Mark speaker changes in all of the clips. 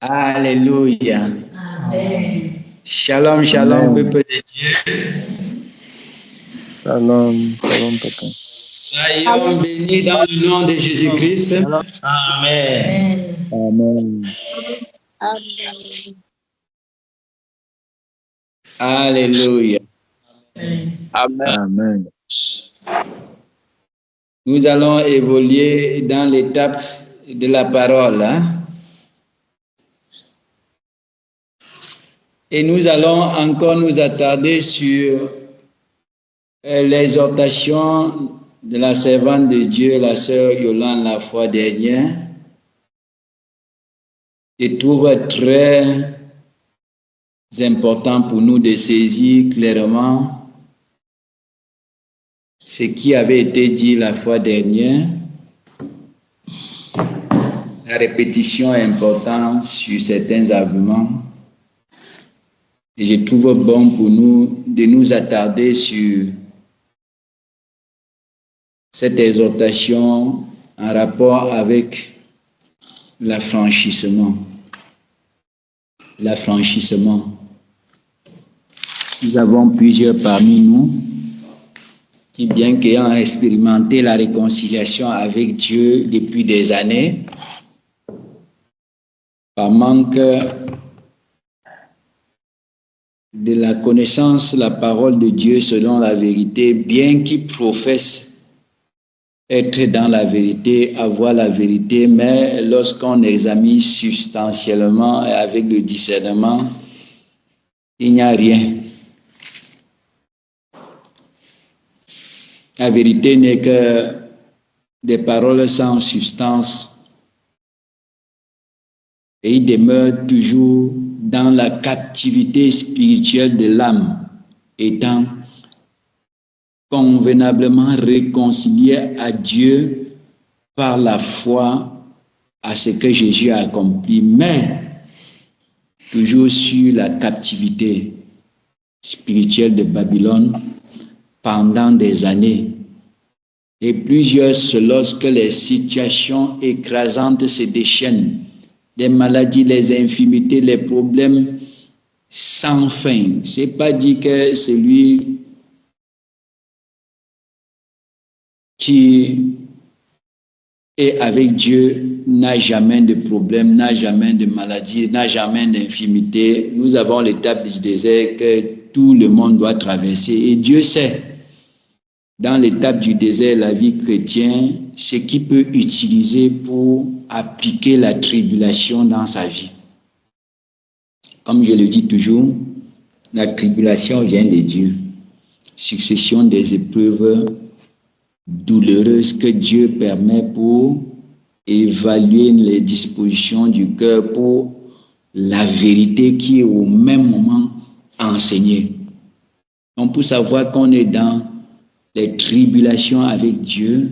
Speaker 1: Alléluia.
Speaker 2: Amen.
Speaker 1: Shalom, shalom,
Speaker 3: Amen.
Speaker 1: peuple de Dieu.
Speaker 3: Shalom, shalom, papa.
Speaker 1: Soyons bénis dans le nom de Jésus-Christ. Amen.
Speaker 3: Amen.
Speaker 1: Alléluia.
Speaker 4: Amen.
Speaker 3: Amen.
Speaker 1: Nous allons évoluer dans l'étape de la parole. Et nous allons encore nous attarder sur l'exhortation de la servante de Dieu, la sœur Yolande, la fois dernière. Je trouve très important pour nous de saisir clairement ce qui avait été dit la fois dernière. La répétition est importante sur certains arguments. Et je trouve bon pour nous de nous attarder sur cette exhortation en rapport avec l'affranchissement. L'affranchissement. Nous avons plusieurs parmi nous qui, bien qu'ayant expérimenté la réconciliation avec Dieu depuis des années, par manque de la connaissance, la parole de Dieu selon la vérité, bien qu'ils professent être dans la vérité, avoir la vérité, mais lorsqu'on examine substantiellement et avec le discernement, il n'y a rien. La vérité n'est que des paroles sans substance et il demeure toujours dans la captivité spirituelle de l'âme, étant convenablement réconcilié à Dieu par la foi à ce que Jésus a accompli, mais toujours sur la captivité spirituelle de Babylone pendant des années. Et plusieurs, lorsque les situations écrasantes se déchaînent, les maladies, les infirmités, les problèmes sans fin. C'est pas dit que celui qui est avec Dieu n'a jamais de problème, n'a jamais de maladie, n'a jamais d'infirmité. Nous avons l'étape du désert que tout le monde doit traverser. Et Dieu sait, dans l'étape du désert, la vie chrétienne, ce qu'il peut utiliser pour appliquer la tribulation dans sa vie. Comme je le dis toujours, la tribulation vient de Dieu. Succession des épreuves douloureuses que Dieu permet pour évaluer les dispositions du cœur pour la vérité qui est au même moment enseignée. Donc pour savoir qu'on est dans les tribulations avec Dieu,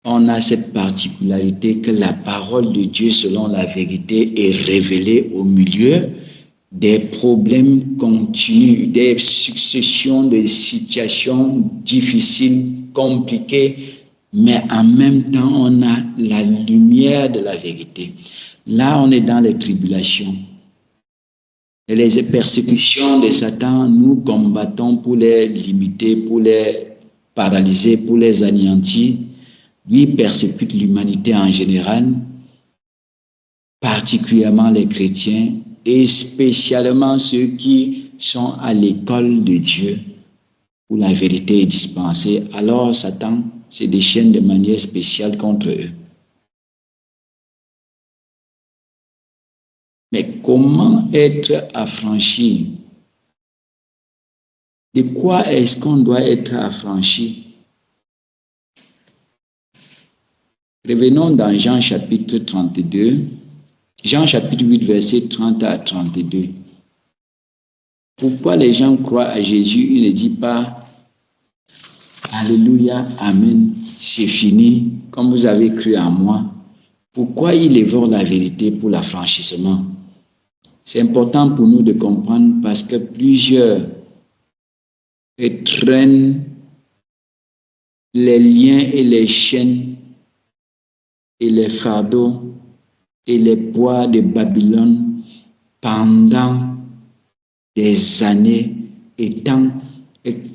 Speaker 1: on a cette particularité que la parole de Dieu selon la vérité est révélée au milieu des problèmes continus, des successions de situations difficiles, compliquées, mais en même temps, on a la lumière de la vérité. Là, on est dans les tribulations. Et les persécutions de Satan, nous combattons pour les limiter, pour les paralyser, pour les anéantir. Lui persécute l'humanité en général, particulièrement les chrétiens, et spécialement ceux qui sont à l'école de Dieu, où la vérité est dispensée. Alors Satan se déchaîne de manière spéciale contre eux. Mais comment être affranchi? De quoi est-ce qu'on doit être affranchi? Revenons dans Jean chapitre 32. Jean chapitre 8, verset 30 à 32. Pourquoi les gens croient à Jésus? Il ne dit pas Alléluia, Amen, c'est fini, comme vous avez cru en moi. Pourquoi ils évoquent la vérité pour l'affranchissement? C'est important pour nous de comprendre parce que plusieurs traînent les liens et les chaînes et les fardeaux et les poids de Babylone pendant des années, étant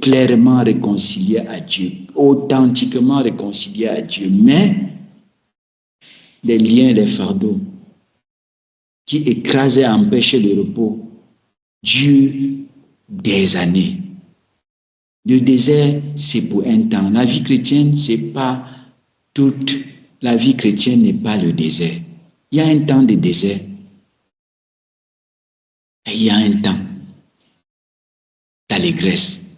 Speaker 1: clairement réconcilié à Dieu, authentiquement réconcilié à Dieu, mais les liens, les fardeaux qui écrasaient et empêchaient le repos durent des années. Le désert, c'est pour un temps. La vie chrétienne, c'est pas toute. La vie chrétienne n'est pas le désert. Il y a un temps de désert. Et il y a un temps d'allégresse.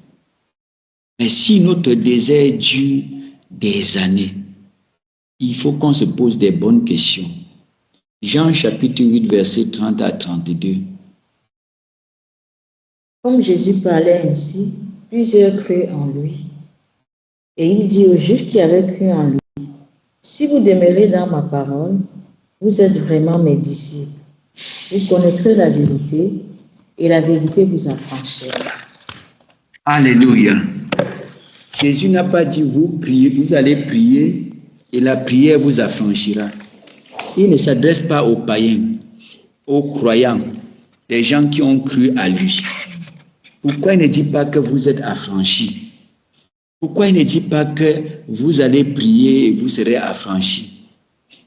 Speaker 1: Mais si notre désert dure des années, il faut qu'on se pose des bonnes questions. Jean chapitre 8, verset 30 à 32.
Speaker 2: Comme Jésus parlait ainsi, plusieurs crurent en lui. Et il dit aux Juifs qui avaient cru en lui, « Si vous demeurez dans ma parole, vous êtes vraiment mes disciples. Vous connaîtrez la vérité, et la vérité vous affranchira. »
Speaker 1: Alléluia. Jésus n'a pas dit vous priez, vous allez prier et la prière vous affranchira. Il ne s'adresse pas aux païens, aux croyants, les gens qui ont cru à lui. Pourquoi il ne dit pas que vous êtes affranchis? Pourquoi il ne dit pas que vous allez prier et vous serez affranchis?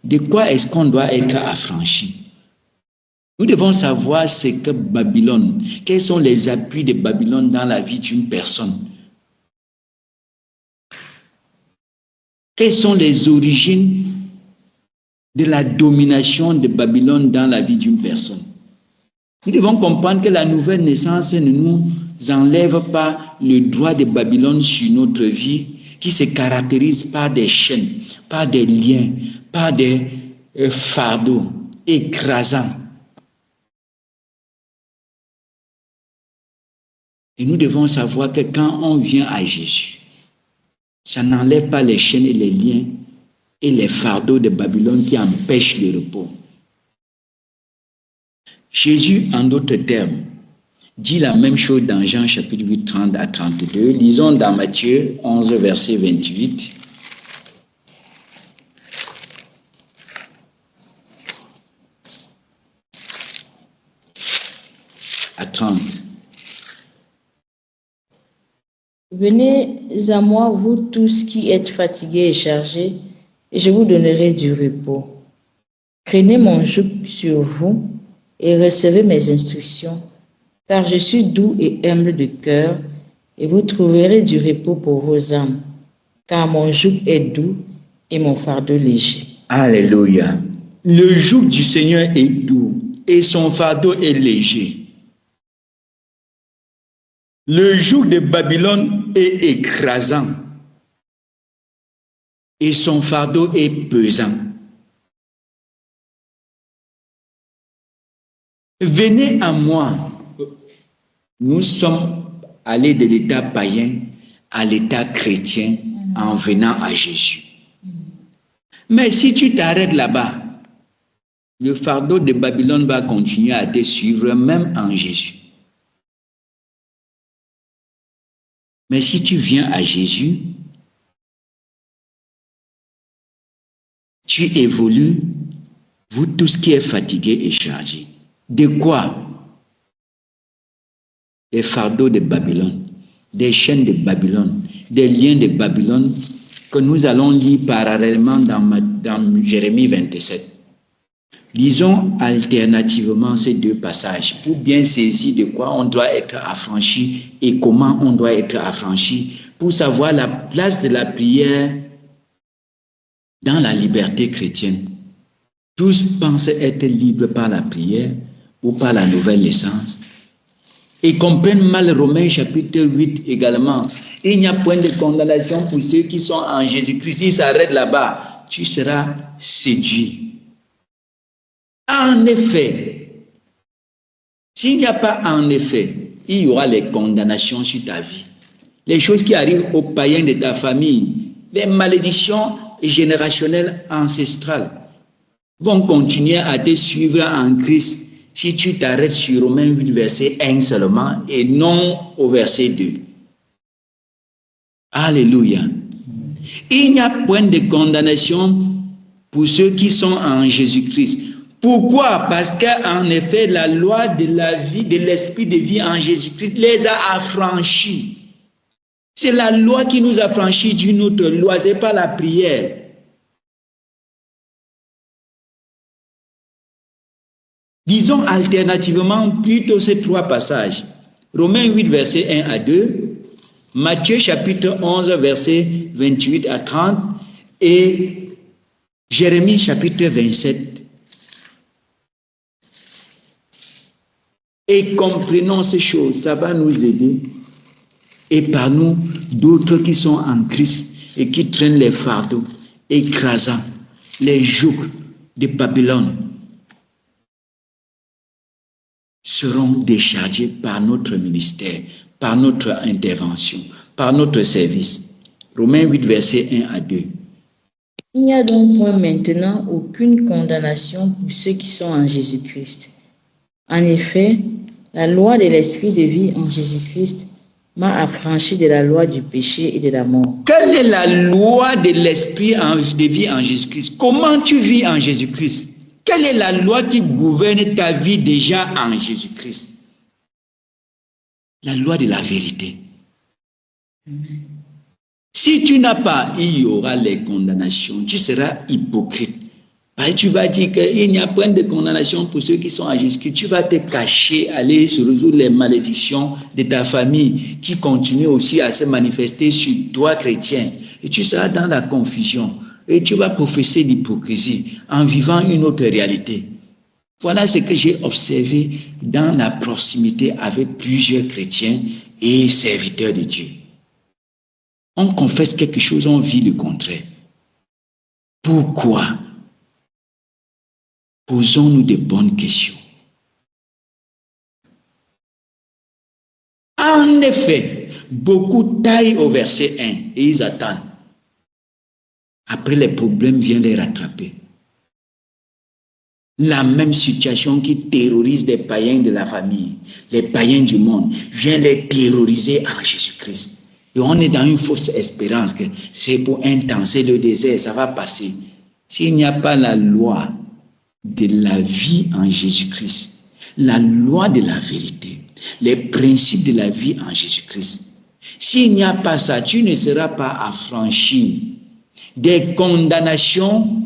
Speaker 1: De quoi est-ce qu'on doit être affranchi? Nous devons savoir ce que Babylone, quels sont les appuis de Babylone dans la vie d'une personne. Quelles sont les origines de la domination de Babylone dans la vie d'une personne? Nous devons comprendre que la nouvelle naissance ne nous enlève pas le droit de Babylone sur notre vie, qui se caractérise par des chaînes, par des liens, par des fardeaux écrasants. Et nous devons savoir que quand on vient à Jésus, ça n'enlève pas les chaînes et les liens et les fardeaux de Babylone qui empêchent le repos. Jésus, en d'autres termes, dit la même chose dans Jean chapitre 8, 30 à 32. Lisons dans Matthieu 11, verset 28. À 30.
Speaker 2: Venez à moi, vous tous qui êtes fatigués et chargés, et je vous donnerai du repos. Prenez mon joug sur vous et recevez mes instructions, car je suis doux et humble de cœur, et vous trouverez du repos pour vos âmes, car mon joug est doux et mon fardeau léger.
Speaker 1: Alléluia. Le joug du Seigneur est doux et son fardeau est léger. Le joug de Babylone est écrasant et son fardeau est pesant. Venez à moi. Nous sommes allés de l'état païen à l'état chrétien en venant à Jésus. Mais si tu t'arrêtes là-bas, le fardeau de Babylone va continuer à te suivre même en Jésus. Mais si tu viens à Jésus, tu évolues, vous tous qui êtes fatigués et chargés. De quoi? Des fardeaux de Babylone, des chaînes de Babylone, des liens de Babylone que nous allons lire parallèlement dans Jérémie 27. Lisons alternativement ces deux passages pour bien saisir de quoi on doit être affranchi et comment on doit être affranchi, pour savoir la place de la prière dans la liberté chrétienne. Tous pensent être libres par la prière ou par la nouvelle naissance et comprennent mal Romains chapitre 8 également. Il n'y a point de condamnation pour ceux qui sont en Jésus-Christ. S'ils s'arrêtent là-bas, tu seras séduit. En effet, s'il n'y a pas en effet, il y aura les condamnations sur ta vie. Les choses qui arrivent aux païens de ta famille, les malédictions générationnelles ancestrales vont continuer à te suivre en Christ si tu t'arrêtes sur Romains 8, verset 1 seulement et non au verset 2. Alléluia. Il n'y a point de condamnation pour ceux qui sont en Jésus-Christ. Pourquoi? Parce qu'en effet, la loi de la vie, de l'esprit de vie en Jésus-Christ les a affranchis. C'est la loi qui nous affranchit d'une autre loi, ce n'est pas la prière. Disons alternativement plutôt ces trois passages. Romains 8, versets 1 à 2, Matthieu chapitre 11, versets 28 à 30 et Jérémie chapitre 27. Et comprenons ces choses, ça va nous aider. Et par nous, d'autres qui sont en Christ et qui traînent les fardeaux, écrasant les jougs de Babylone, seront déchargés par notre ministère, par notre intervention, par notre service. Romains 8, versets 1 à 2.
Speaker 2: Il n'y a donc point maintenant aucune condamnation pour ceux qui sont en Jésus-Christ. En effet, la loi de l'esprit de vie en Jésus-Christ m'a affranchi de la loi du péché et de la mort.
Speaker 1: Quelle est la loi de l'esprit de vie en Jésus-Christ? Comment tu vis en Jésus-Christ? Quelle est la loi qui gouverne ta vie déjà en Jésus-Christ? La loi de la vérité. Amen. Si tu n'as pas, il y aura les condamnations. Tu seras hypocrite. Tu vas dire qu'il n'y a point de condamnation pour ceux qui sont en Jésus-Christ. Tu vas te cacher, aller se résoudre les malédictions de ta famille qui continuent aussi à se manifester sur toi, chrétien. Et tu seras dans la confusion. Et tu vas professer l'hypocrisie en vivant une autre réalité. Voilà ce que j'ai observé dans la proximité avec plusieurs chrétiens et serviteurs de Dieu. On confesse quelque chose, on vit le contraire. Pourquoi? Posons-nous de bonnes questions. En effet, beaucoup taillent au verset 1 et ils attendent. Après, les problèmes viennent les rattraper. La même situation qui terrorise les païens de la famille, les païens du monde, vient les terroriser en Jésus-Christ. Et on est dans une fausse espérance que c'est pour un temps, c'est le désert, ça va passer. S'il n'y a pas la loi de la vie en Jésus-Christ, la loi de la vérité, les principes de la vie en Jésus-Christ, s'il n'y a pas ça, tu ne seras pas affranchi des condamnations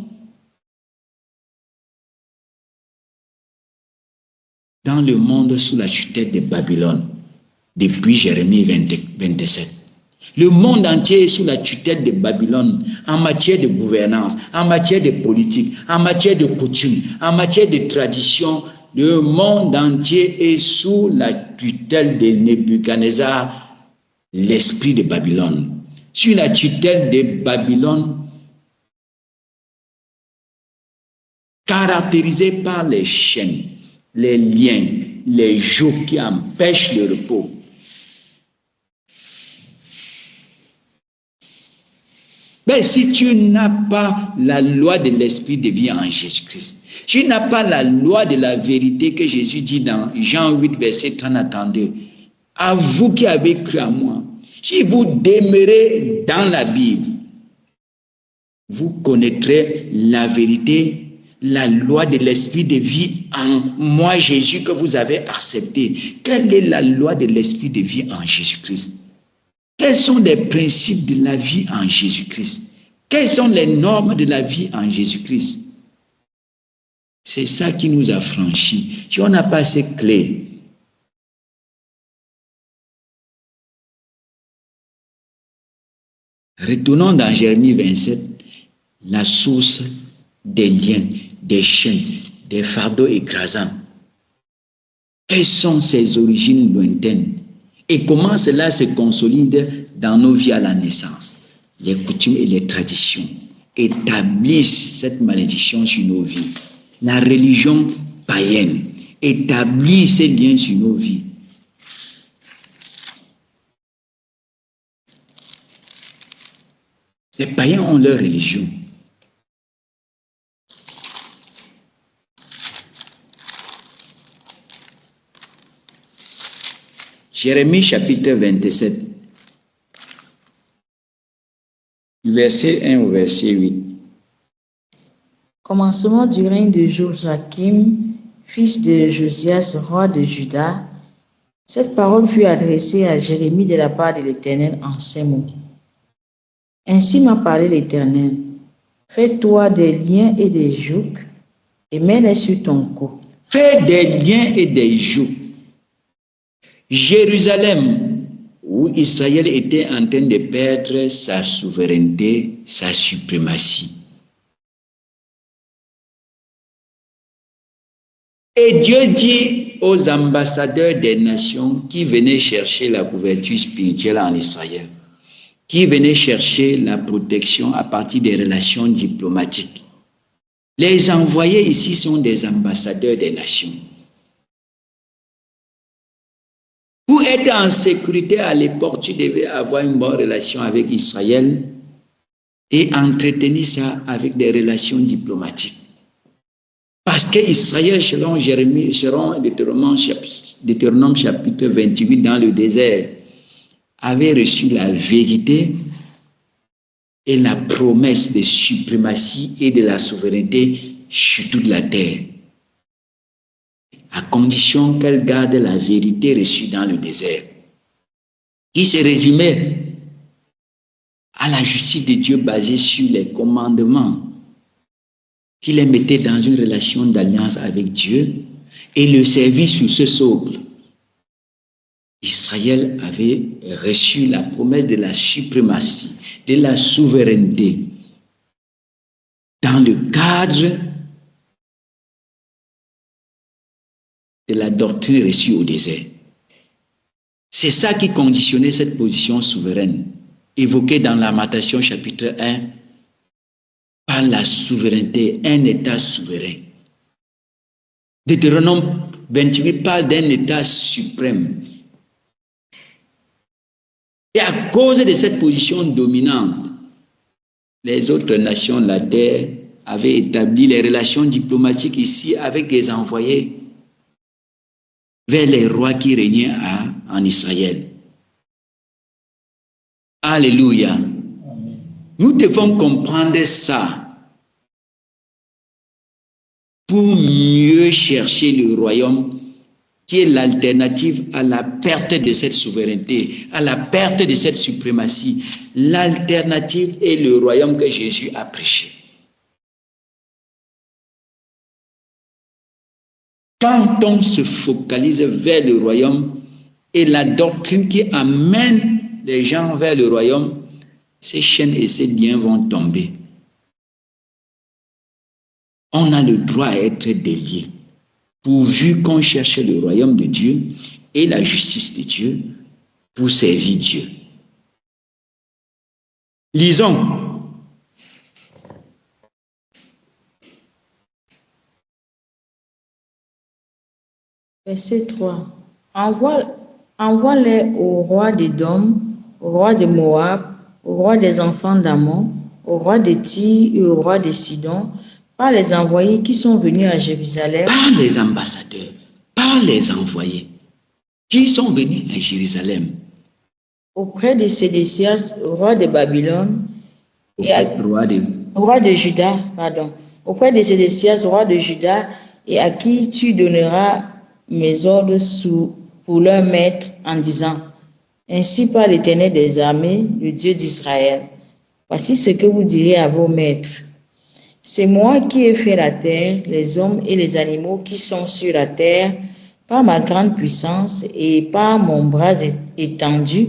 Speaker 1: dans le monde sous la tutelle de Babylone, depuis Jérémie 27. Le monde entier est sous la tutelle de Babylone en matière de gouvernance, en matière de politique, en matière de coutume, en matière de tradition. Le monde entier est sous la tutelle de Nebuchadnezzar, l'esprit de Babylone. Sur la tutelle de Babylone, caractérisée par les chaînes, les liens, les jougs qui empêchent le repos. Mais si tu n'as pas la loi de l'esprit de vie en Jésus-Christ, tu n'as pas la loi de la vérité que Jésus dit dans Jean 8, verset 30 à 32, à vous qui avez cru à moi, si vous demeurez dans la Bible, vous connaîtrez la vérité, la loi de l'esprit de vie en moi, Jésus, que vous avez accepté. Quelle est la loi de l'esprit de vie en Jésus-Christ? Quels sont les principes de la vie en Jésus-Christ? Quelles sont les normes de la vie en Jésus-Christ? C'est ça qui nous a franchis. Si on n'a pas ces clés, retournons dans Jérémie 27, la source des liens, des chaînes, des fardeaux écrasants. Quelles sont ses origines lointaines? Et comment cela se consolide dans nos vies à la naissance? Les coutumes et les traditions établissent cette malédiction sur nos vies. La religion païenne établit ces liens sur nos vies. Les païens ont leur religion. Jérémie chapitre 27, verset 1 au verset 8.
Speaker 2: Commencement du règne de Joachim, fils de Josias, roi de Juda. Cette parole fut adressée à Jérémie de la part de l'Éternel en ces mots. Ainsi m'a parlé l'Éternel. Fais-toi des liens et des jougs et mets-les sur ton cou.
Speaker 1: Fais des liens et des jougs. Jérusalem, où Israël était en train de perdre sa souveraineté, sa suprématie. Et Dieu dit aux ambassadeurs des nations qui venaient chercher la couverture spirituelle en Israël, qui venaient chercher la protection à partir des relations diplomatiques. Les envoyés ici sont des ambassadeurs des nations. Pour être en sécurité à l'époque, tu devais avoir une bonne relation avec Israël et entretenir ça avec des relations diplomatiques. Parce qu'Israël, selon Jérémie, selon Deutéronome chapitre 28 dans le désert, avait reçu la vérité et la promesse de suprématie et de la souveraineté sur toute la terre, à condition qu'elle garde la vérité reçue dans le désert, qui se résumait à la justice de Dieu basée sur les commandements, qui les mettait dans une relation d'alliance avec Dieu et le service sur ce socle. Israël avait reçu la promesse de la suprématie, de la souveraineté, dans le cadre de la doctrine reçue au désert. C'est ça qui conditionnait cette position souveraine, évoquée dans Lamentation chapitre 1, par la souveraineté, un État souverain. Deutéronome 28 parle d'un État suprême. Et à cause de cette position dominante, les autres nations de la terre avaient établi les relations diplomatiques ici avec des envoyés vers les rois qui régnaient en Israël. Alléluia. Nous devons comprendre ça pour mieux chercher le royaume qui est l'alternative à la perte de cette souveraineté, à la perte de cette suprématie. L'alternative est le royaume que Jésus a prêché. Quand on se focalise vers le royaume et la doctrine qui amène les gens vers le royaume, ces chaînes et ces liens vont tomber. On a le droit à être délié, pourvu qu'on cherche le royaume de Dieu et la justice de Dieu pour servir Dieu. Lisons.
Speaker 2: Verset 3. Envoie-les au roi d'Édom, au roi de Moab, au roi des enfants d'Ammon, au roi de Tyr et au roi de Sidon, par les envoyés qui sont venus à Jérusalem.
Speaker 1: Par les ambassadeurs, par les envoyés qui sont venus à Jérusalem.
Speaker 2: Auprès de Sédécias, roi de Babylone, roi de Juda, auprès de Sédécias, roi de Juda, et à qui tu donneras mes ordres pour leur maître en disant, ainsi par l'Éternel des armées, le Dieu d'Israël, voici ce que vous direz à vos maîtres. C'est moi qui ai fait la terre, les hommes et les animaux qui sont sur la terre, par ma grande puissance et par mon bras étendu,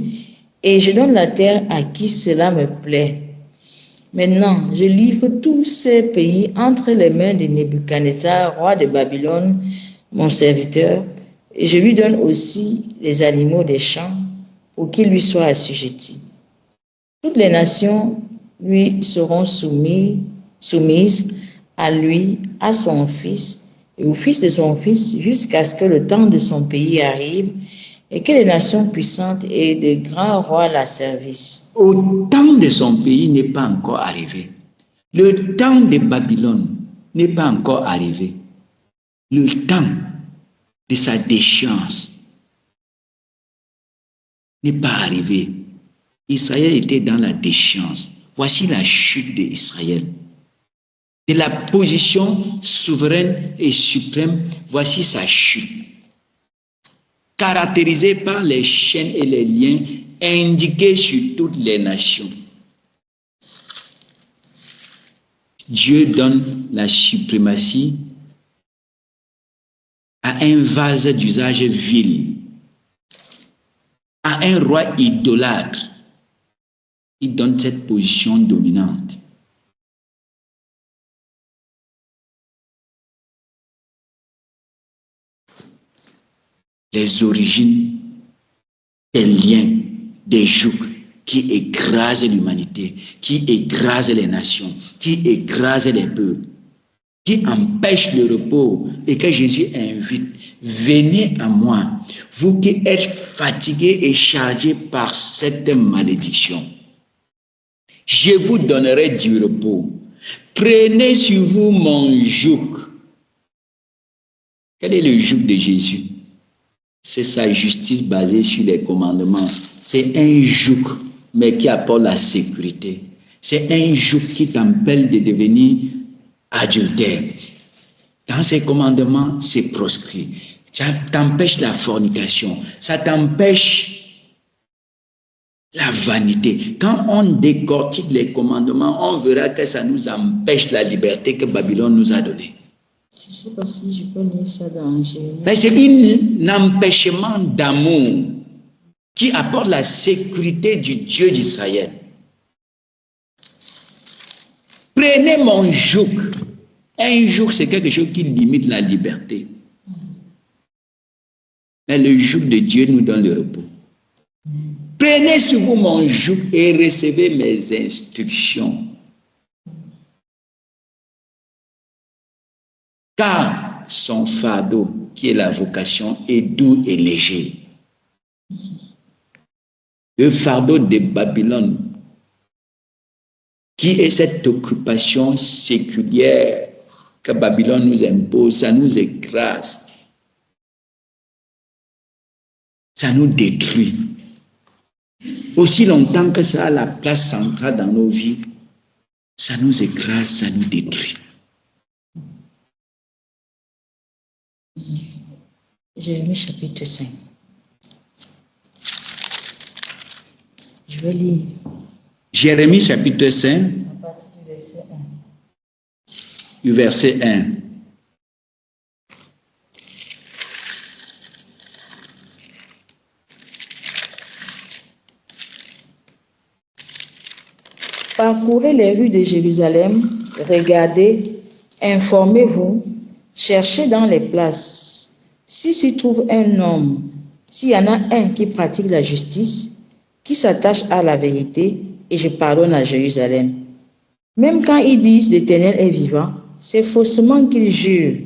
Speaker 2: et je donne la terre à qui cela me plaît. Maintenant, je livre tous ces pays entre les mains de Nebuchadnezzar, roi de Babylone, mon serviteur, et je lui donne aussi les animaux des champs pour qu'ils lui soient assujettis. Toutes les nations lui seront soumises à lui, à son fils et au fils de son fils, jusqu'à ce que le temps de son pays arrive et que les nations puissantes et de grands rois la servissent.
Speaker 1: Au temps de son pays n'est pas encore arrivé. Le temps de Babylone n'est pas encore arrivé. Le temps de sa déchéance n'est pas arrivé. Israël était dans la déchéance. Voici la chute d'Israël. de la position souveraine et suprême, voici sa chute. Caractérisée par les chaînes et les liens indiqués sur toutes les nations. Dieu donne la suprématie à un vase d'usage vil, à un roi idolâtre. Il donne cette position dominante. Les origines des liens, des jougs qui écrasent l'humanité, qui écrasent les nations, qui écrasent les peuples, qui empêchent le repos, et que Jésus invite, venez à moi, vous qui êtes fatigués et chargés par cette malédiction. Je vous donnerai du repos. Prenez sur vous mon joug. Quel est le joug de Jésus? C'est sa justice basée sur les commandements. C'est un joug, mais qui apporte la sécurité. C'est un joug qui t'empêche de devenir adultère. Dans ces commandements, c'est proscrit. Ça t'empêche la fornication. Ça t'empêche la vanité. Quand on décortique les commandements, on verra que ça nous empêche la liberté que Babylone nous a donnée.
Speaker 2: Je ne sais pas si je peux lire ça dans Jérémie.
Speaker 1: Mais c'est un empêchement d'amour qui apporte la sécurité du Dieu d'Israël. Prenez mon joug. Un joug, c'est quelque chose qui limite la liberté. Mais le joug de Dieu nous donne le repos. Prenez sur vous mon joug et recevez mes instructions. Car son fardeau, qui est la vocation, est doux et léger. Le fardeau de Babylone, qui est cette occupation séculière que Babylone nous impose, ça nous écrase. Ça nous détruit. Aussi longtemps que ça a la place centrale dans nos vies, ça nous écrase, ça nous détruit.
Speaker 2: Jérémie chapitre 5. Je vais lire.
Speaker 1: Jérémie chapitre 5,
Speaker 2: À partir du verset 1.
Speaker 1: du verset 1.
Speaker 2: Parcourez les rues de Jérusalem, regardez, informez-vous, cherchez dans les places. Si s'y trouve un homme, s'il y en a un qui pratique la justice, qui s'attache à la vérité, et je pardonne à Jérusalem. Même quand ils disent l'Éternel est vivant, c'est faussement qu'ils jurent.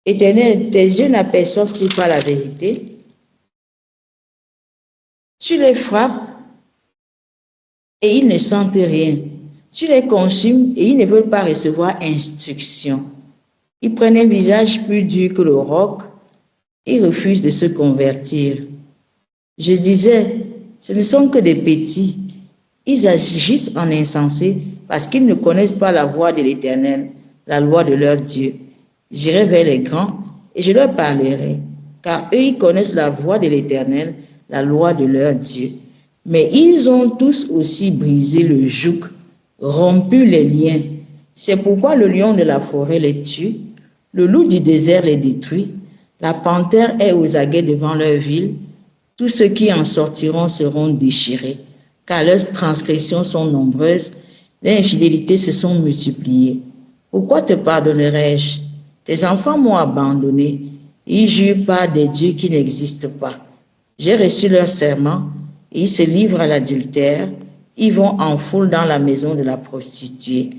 Speaker 2: Éternel, tes yeux n'aperçoivent-ils pas la vérité? Tu les frappes et ils ne sentent rien. Tu les consumes et ils ne veulent pas recevoir instruction. Ils prennent un visage plus dur que le roc. Ils refusent de se convertir. Je disais, ce ne sont que des petits. Ils agissent en insensés parce qu'ils ne connaissent pas la voie de l'Éternel, la loi de leur Dieu. J'irai vers les grands et je leur parlerai, car eux, ils connaissent la voie de l'Éternel, la loi de leur Dieu. Mais ils ont tous aussi brisé le joug, rompu les liens. C'est pourquoi le lion de la forêt les tue, le loup du désert les détruit, la panthère est aux aguets devant leur ville. Tous ceux qui en sortiront seront déchirés, car leurs transgressions sont nombreuses, les infidélités se sont multipliées. Pourquoi te pardonnerai-je? Tes enfants m'ont abandonné, ils jurent par des dieux qui n'existent pas. J'ai reçu leur serment, et ils se livrent à l'adultère, ils vont en foule dans la maison de la prostituée.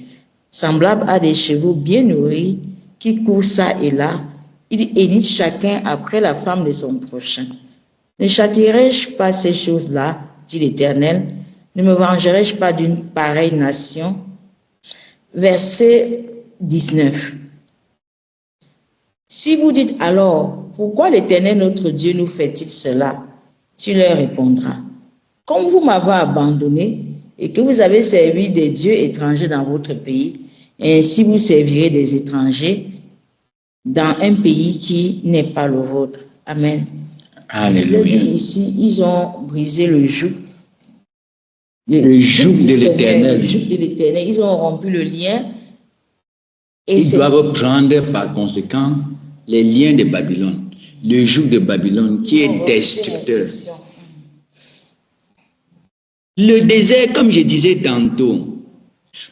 Speaker 2: Semblables à des chevaux bien nourris, qui courent ça et là, ils héritent chacun après la femme de son prochain. Ne châtierai-je pas ces choses-là, dit l'Éternel? Ne me vengerai-je pas d'une pareille nation? Verset 19. Si vous dites alors, pourquoi l'Éternel notre Dieu nous fait-il cela? Tu leur répondras, comme vous m'avez abandonné et que vous avez servi des dieux étrangers dans votre pays, Ainsi, vous servirez des étrangers dans un pays qui n'est pas le vôtre. Amen.
Speaker 1: Alléluia.
Speaker 2: Je le dis ici, ils ont brisé le joug.
Speaker 1: Le joug de l'Éternel.
Speaker 2: Le joug de l'Éternel. Ils ont rompu le lien. Et
Speaker 1: ils doivent prendre par conséquent les liens de Babylone. Le joug de Babylone qui est destructeur. Le désert, comme je disais tantôt,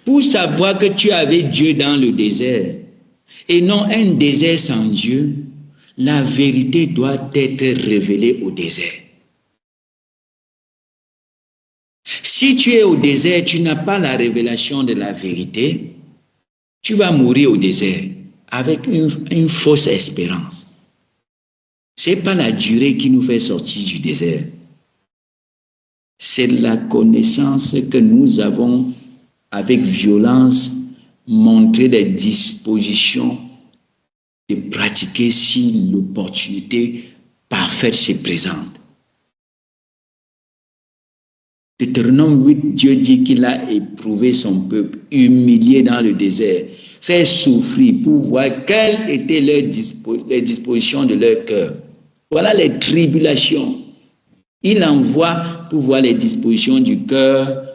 Speaker 1: pour savoir que tu avais Dieu dans le désert et non un désert sans Dieu, la vérité doit être révélée au désert. Si tu es au désert, tu n'as pas la révélation de la vérité, tu vas mourir au désert avec une fausse espérance. Ce n'est pas la durée qui nous fait sortir du désert. C'est la connaissance que nous avons avec violence montré des dispositions de pratiquer si l'opportunité parfaite se présente. Deutéronome 8, Dieu dit qu'il a éprouvé son peuple, humilié dans le désert, fait souffrir pour voir quelles étaient les dispositions de leur cœur. Voilà les tribulations. Il envoie pour voir les dispositions du cœur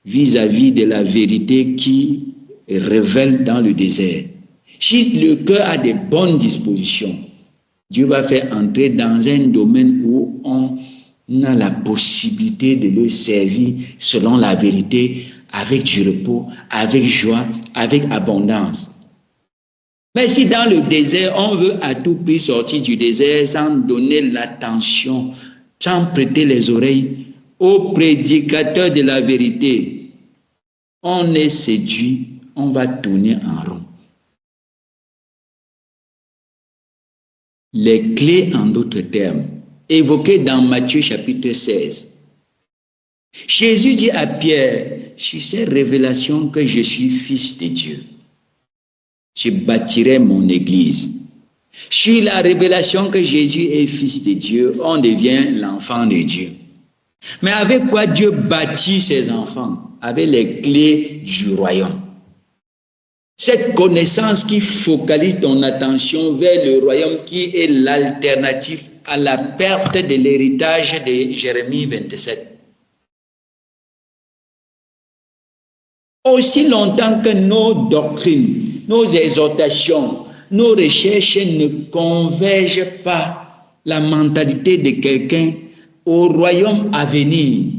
Speaker 1: vis-à-vis de la vérité qui révèle dans le désert. Si le cœur a des bonnes dispositions, Dieu va faire entrer dans un domaine où on a la possibilité de le servir selon la vérité, avec du repos, avec joie, avec abondance. Mais si dans le désert, on veut à tout prix sortir du désert sans donner l'attention, sans prêter les oreilles aux prédicateurs de la vérité, on est séduit, on va tourner en rond. Les clés, en d'autres termes, évoquées dans Matthieu chapitre 16. Jésus dit à Pierre, sur ces révélations que je suis fils de Dieu, je bâtirai mon église. Sur la révélation que Jésus est fils de Dieu, on devient l'enfant de Dieu. Mais avec quoi Dieu bâtit ses enfants? Avec les clés du royaume. Cette connaissance qui focalise ton attention vers le royaume qui est l'alternative à la perte de l'héritage de Jérémie 27. Aussi longtemps que nos doctrines, nos exhortations, nos recherches ne convergent pas la mentalité de quelqu'un au royaume à venir,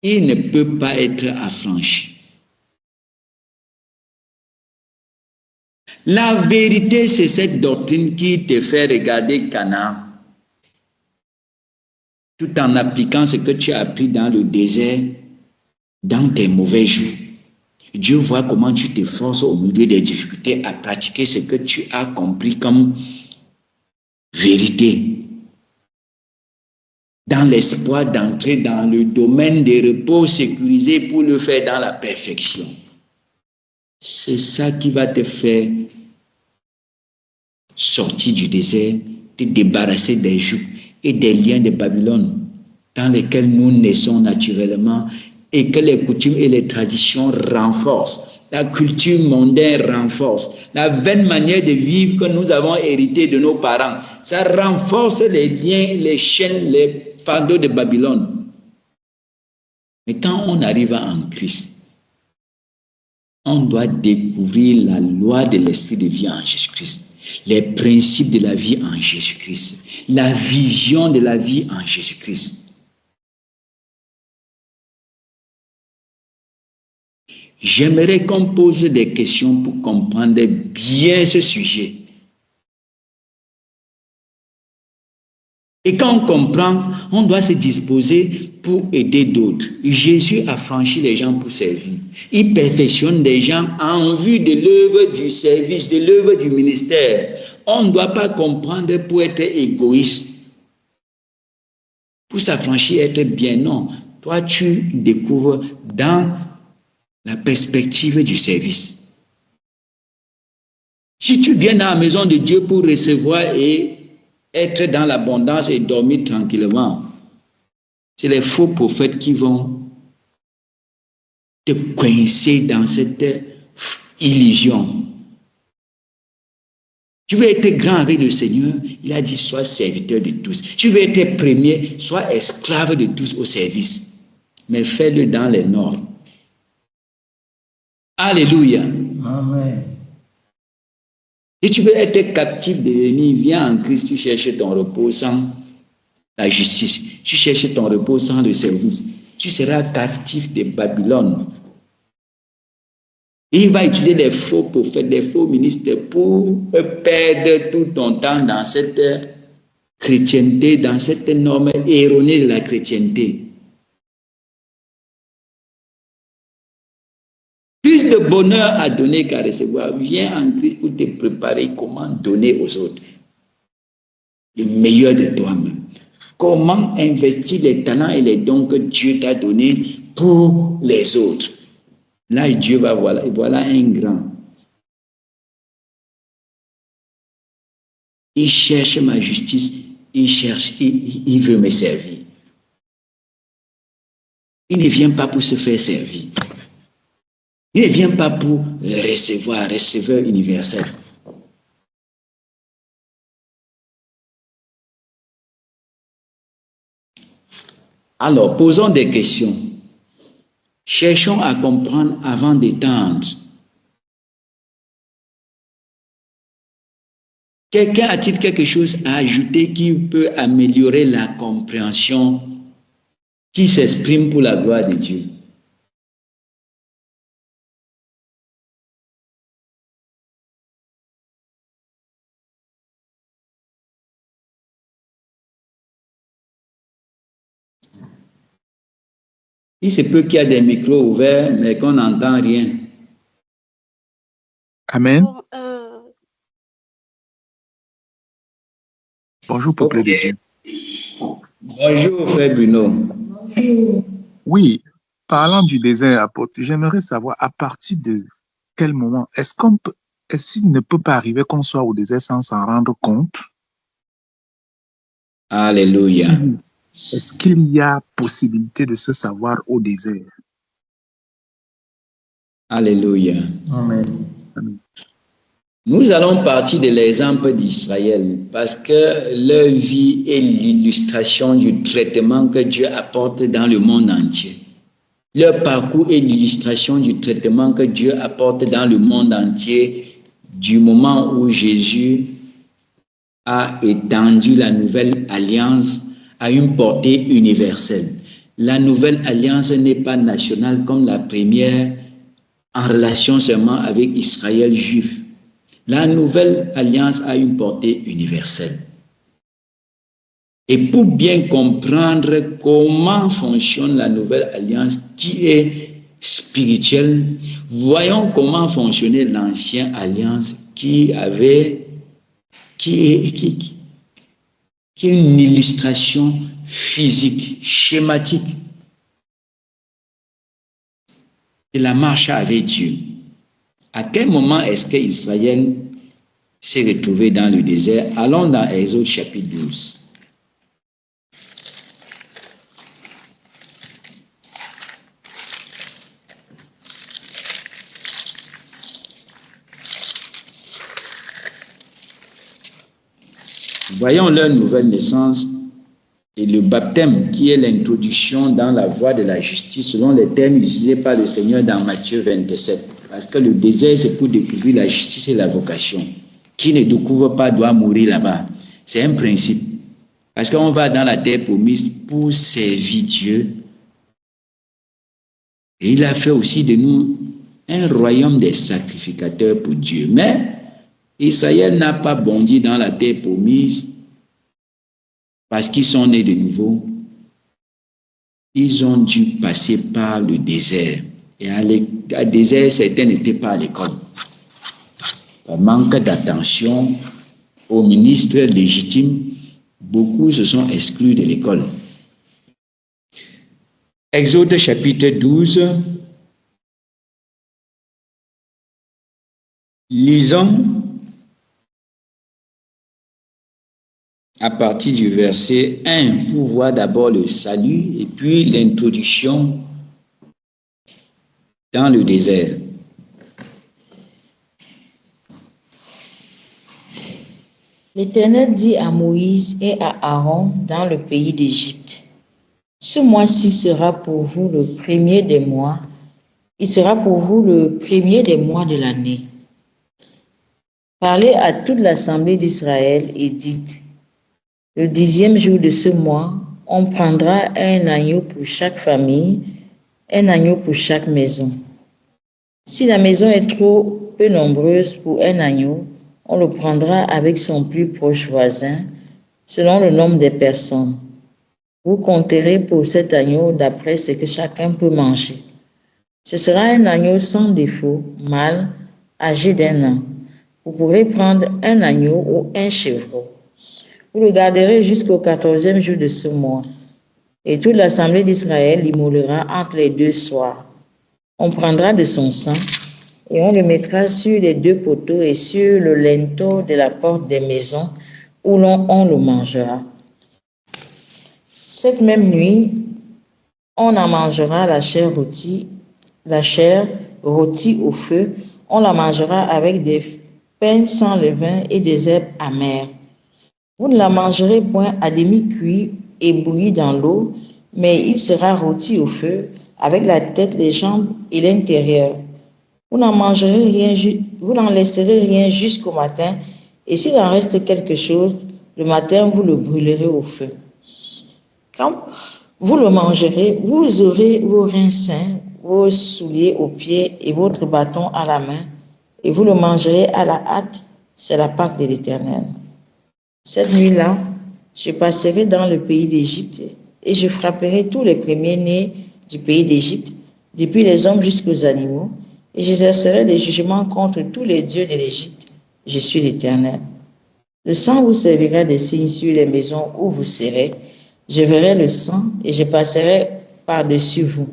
Speaker 1: il ne peut pas être affranchi. La vérité, c'est cette doctrine qui te fait regarder Canaan, tout en appliquant ce que tu as appris dans le désert, dans tes mauvais jours. Dieu voit comment tu t'efforces au milieu des difficultés à pratiquer ce que tu as compris comme vérité, dans l'espoir d'entrer dans le domaine des repos sécurisés pour le faire dans la perfection. C'est ça qui va te faire sortir du désert, te débarrasser des jougs et des liens de Babylone dans lesquels nous naissons naturellement et que les coutumes et les traditions renforcent. La culture mondaine renforce. La vaine manière de vivre que nous avons hérité de nos parents, ça renforce les liens, les chaînes, les fardeaux de Babylone. Mais quand on arrive en Christ, on doit découvrir la loi de l'esprit de vie en Jésus-Christ, les principes de la vie en Jésus-Christ, la vision de la vie en Jésus-Christ. J'aimerais qu'on pose des questions pour comprendre bien ce sujet. Et quand on comprend, on doit se disposer pour aider d'autres. Jésus a franchi les gens pour servir. Il perfectionne les gens en vue de l'œuvre du service, de l'œuvre du ministère. On ne doit pas comprendre pour être égoïste. Pour s'affranchir, être bien. Non. Toi, tu découvres dans la perspective du service. Si tu viens dans la maison de Dieu pour recevoir et être dans l'abondance et dormir tranquillement, c'est les faux prophètes qui vont te coincer dans cette illusion. Tu veux être grand avec le Seigneur, il a dit sois serviteur de tous. Tu veux être premier, sois esclave de tous au service. Mais fais-le dans les normes. Alléluia.
Speaker 5: Amen.
Speaker 1: Si tu veux être captif de l'ennemi, viens en Christ, tu cherches ton repos sans la justice. Tu cherches ton repos sans le service. Tu seras captif de Babylone. Et il va utiliser des faux prophètes, des faux ministres pour perdre tout ton temps dans cette chrétienté, dans cette norme erronée de la chrétienté. Plus de bonheur à donner qu'à recevoir. Viens en Christ pour te préparer comment donner aux autres le meilleur de toi-même. Comment investir les talents et les dons que Dieu t'a donnés pour les autres. Là, Dieu va voir, voilà un grand. Il cherche ma justice, il veut me servir. Il ne vient pas pour se faire servir. Il ne vient pas pour recevoir, receveur universel. Alors, posons des questions. Cherchons à comprendre avant d'étendre. Quelqu'un a-t-il quelque chose à ajouter qui peut améliorer la compréhension qui s'exprime pour la gloire de Dieu? Il se peut qu'il y a des micros ouverts, mais qu'on n'entend rien.
Speaker 3: Amen. Bonjour, peuple de Dieu.
Speaker 1: Bonjour, frère Bruno.
Speaker 2: Bonjour.
Speaker 3: Oui, parlant du désert, apôtre, j'aimerais savoir à partir de quel moment est-ce qu'il ne peut pas arriver qu'on soit au désert sans s'en rendre compte?
Speaker 1: Alléluia.
Speaker 3: Est-ce qu'il y a possibilité de se savoir au désert?
Speaker 1: Alléluia.
Speaker 5: Amen.
Speaker 1: Nous allons partir de l'exemple d'Israël parce que leur vie est l'illustration du traitement que Dieu apporte dans le monde entier. Leur parcours est l'illustration du traitement que Dieu apporte dans le monde entier du moment où Jésus a étendu la nouvelle alliance à une portée universelle. La nouvelle alliance n'est pas nationale comme la première en relation seulement avec Israël juif. La nouvelle alliance a une portée universelle. Et pour bien comprendre comment fonctionne la nouvelle alliance qui est spirituelle, voyons comment fonctionnait l'ancienne alliance qui est une illustration physique, schématique de la marche avec Dieu. À quel moment est-ce qu'Israël s'est retrouvé dans le désert? Allons dans Exode chapitre 12. Voyons leur nouvelle naissance et le baptême qui est l'introduction dans la voie de la justice selon les termes utilisés par le Seigneur dans Matthieu 27. Parce que le désert, c'est pour découvrir la justice et la vocation. Qui ne découvre pas doit mourir là-bas. C'est un principe. Parce qu'on va dans la terre promise pour servir Dieu. Et il a fait aussi de nous un royaume des sacrificateurs pour Dieu. Mais Israël n'a pas bondi dans la terre promise parce qu'ils sont nés de nouveau. Ils ont dû passer par le désert. Et à le désert, certains n'étaient pas à l'école. Par manque d'attention aux ministres légitimes, beaucoup se sont exclus de l'école. Exode chapitre 12. Lisons à partir du verset 1 pour voir d'abord le salut et puis l'introduction dans le désert.
Speaker 2: L'Éternel dit à Moïse et à Aaron dans le pays d'Égypte, ce mois-ci sera pour vous le premier des mois, il sera pour vous le premier des mois de l'année. Parlez à toute l'assemblée d'Israël et dites, le 10e jour de ce mois, on prendra un agneau pour chaque famille, un agneau pour chaque maison. Si la maison est trop peu nombreuse pour un agneau, on le prendra avec son plus proche voisin, selon le nombre des personnes. Vous compterez pour cet agneau d'après ce que chacun peut manger. Ce sera un agneau sans défaut, mâle, âgé d'1 an. Vous pourrez prendre un agneau ou un chevreau. Vous le garderez jusqu'au 14e jour de ce mois. Et toute l'assemblée d'Israël l'immolera entre les 2 soirs. On prendra de son sang et on le mettra sur les 2 poteaux et sur le linteau de la porte des maisons où on le mangera. Cette même nuit, on en mangera la chair rôtie au feu. On la mangera avec des pains sans levain et des herbes amères. Vous ne la mangerez point à demi-cuit et bouilli dans l'eau, mais il sera rôti au feu avec la tête, les jambes et l'intérieur. Vous n'en laisserez rien jusqu'au matin, et s'il en reste quelque chose, le matin, vous le brûlerez au feu. Quand vous le mangerez, vous aurez vos reins sains, vos souliers aux pieds et votre bâton à la main, et vous le mangerez à la hâte, c'est la Pâque de l'Éternel. Cette nuit-là, je passerai dans le pays d'Égypte et je frapperai tous les premiers-nés du pays d'Égypte, depuis les hommes jusqu'aux animaux, et j'exercerai des jugements contre tous les dieux de l'Égypte. Je suis l'Éternel. Le sang vous servira de signe sur les maisons où vous serez. Je verrai le sang et je passerai par-dessus vous.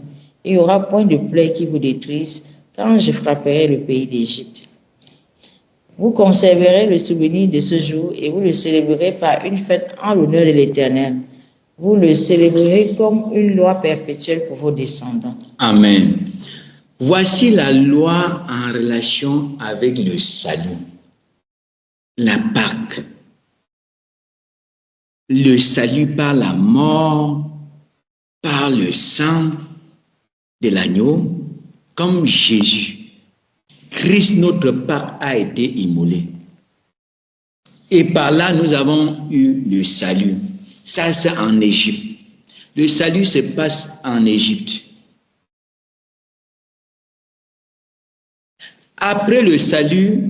Speaker 2: Il n'y aura point de plaie qui vous détruise quand je frapperai le pays d'Égypte. Vous conserverez le souvenir de ce jour et vous le célébrerez par une fête en l'honneur de l'Éternel. Vous le célébrerez comme une loi perpétuelle pour vos descendants.
Speaker 1: Amen. Voici la loi en relation avec le salut, la Pâque. Le salut par la mort, par le sang de l'agneau, comme Jésus. Christ, notre Pâque, a été immolé. Et par là, nous avons eu le salut. Ça, c'est en Égypte. Le salut se passe en Égypte. Après le salut,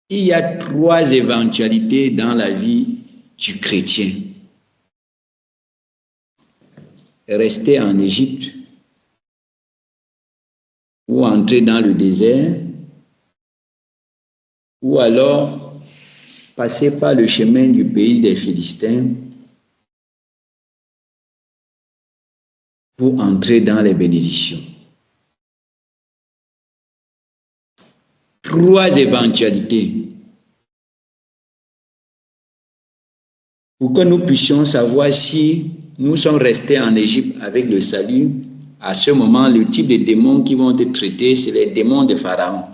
Speaker 1: il y a 3 éventualités dans la vie du chrétien. Rester en Égypte, ou entrer dans le désert, ou alors passer par le chemin du pays des Philistins pour entrer dans les bénédictions. 3 éventualités pour que nous puissions savoir si nous sommes restés en Égypte avec le salut. À ce moment, le type de démons qui vont être traités, c'est les démons de Pharaon.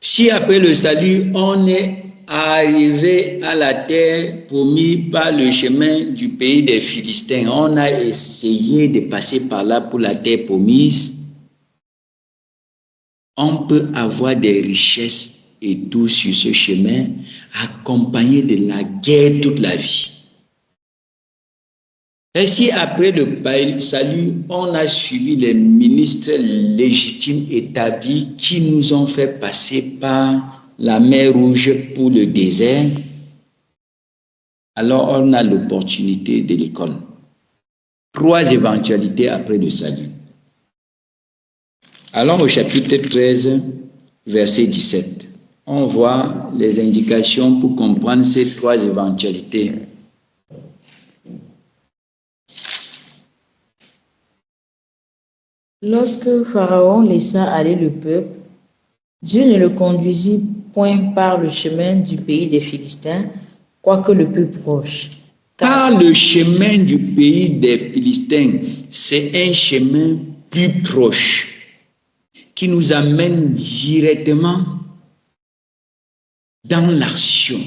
Speaker 1: Si après le salut, on est arrivé à la terre promise par le chemin du pays des Philistins, on a essayé de passer par là pour la terre promise, on peut avoir des richesses et tout sur ce chemin, accompagné de la guerre toute la vie. Et si après le salut, on a suivi les ministres légitimes établis qui nous ont fait passer par la mer Rouge pour le désert, alors on a l'opportunité de l'école. 3 éventualités après le salut. Allons au chapitre 13, verset 17. On voit les indications pour comprendre ces 3 éventualités.
Speaker 2: Lorsque Pharaon laissa aller le peuple, Dieu ne le conduisit point par le chemin du pays des Philistins, quoique le plus proche,
Speaker 1: Par le chemin du pays des Philistins, c'est un chemin plus proche qui nous amène directement dans l'action,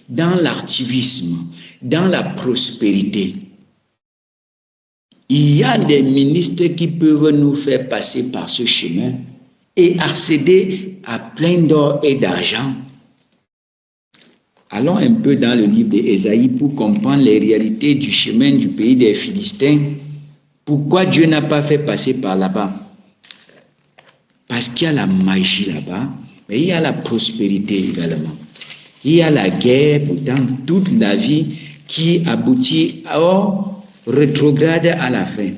Speaker 1: dans l'activisme, dans la prospérité. Il y a des ministres qui peuvent nous faire passer par ce chemin et accéder à plein d'or et d'argent. Allons un peu dans le livre d'Ésaïe pour comprendre les réalités du chemin du pays des Philistins. Pourquoi Dieu n'a pas fait passer par là-bas? Parce qu'il y a la magie là-bas, mais il y a la prospérité également. Il y a la guerre, pourtant, toute la vie qui aboutit au rétrograde à la fin.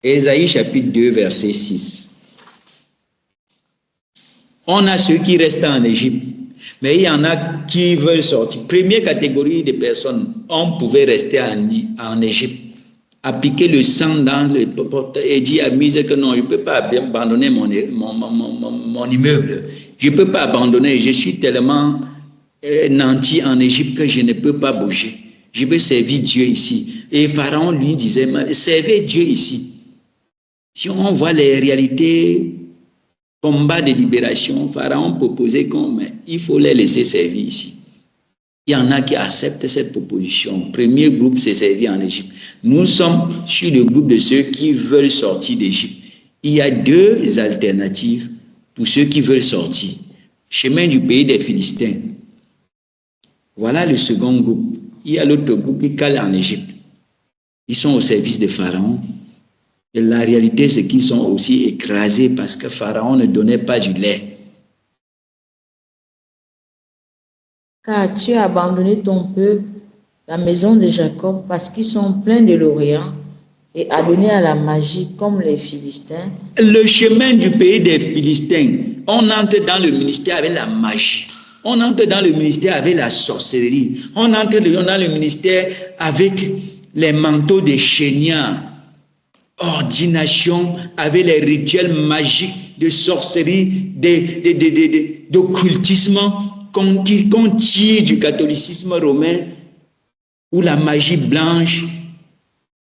Speaker 1: Ésaïe chapitre 2, verset 6. On a ceux qui restent en Égypte, mais il y en a qui veulent sortir. Première catégorie de personnes, on pouvait rester en Égypte, appliquer le sang dans le portail et dire à Mise que non, je ne peux pas abandonner mon immeuble. Je ne peux pas abandonner, je suis tellement nanti en Égypte que je ne peux pas bouger. Je veux servir Dieu ici. Et Pharaon lui disait, servez Dieu ici. Si on voit les réalités, combat de libération, Pharaon proposait il faut les laisser servir ici. Il y en a qui acceptent cette proposition. Premier groupe, c'est servir en Égypte. Nous sommes sur le groupe de ceux qui veulent sortir d'Égypte. Il y a deux alternatives pour ceux qui veulent sortir. Chemin du pays des Philistins. Voilà le second groupe. Il y a l'autre groupe qui cale en Égypte. Ils sont au service de Pharaon. Et la réalité, c'est qu'ils sont aussi écrasés parce que Pharaon ne donnait pas du lait.
Speaker 2: Car tu as abandonné ton peuple, la maison de Jacob, parce qu'ils sont pleins de l'Orient et adonnés à la magie comme les Philistins. Le chemin du pays des Philistins, on entre dans le ministère avec la magie. On entre dans le ministère avec la sorcellerie. On entre dans le ministère avec les manteaux des chéniards. Ordination avec les rituels magiques de sorcellerie, d'occultisme qu'on tire du catholicisme romain où la magie blanche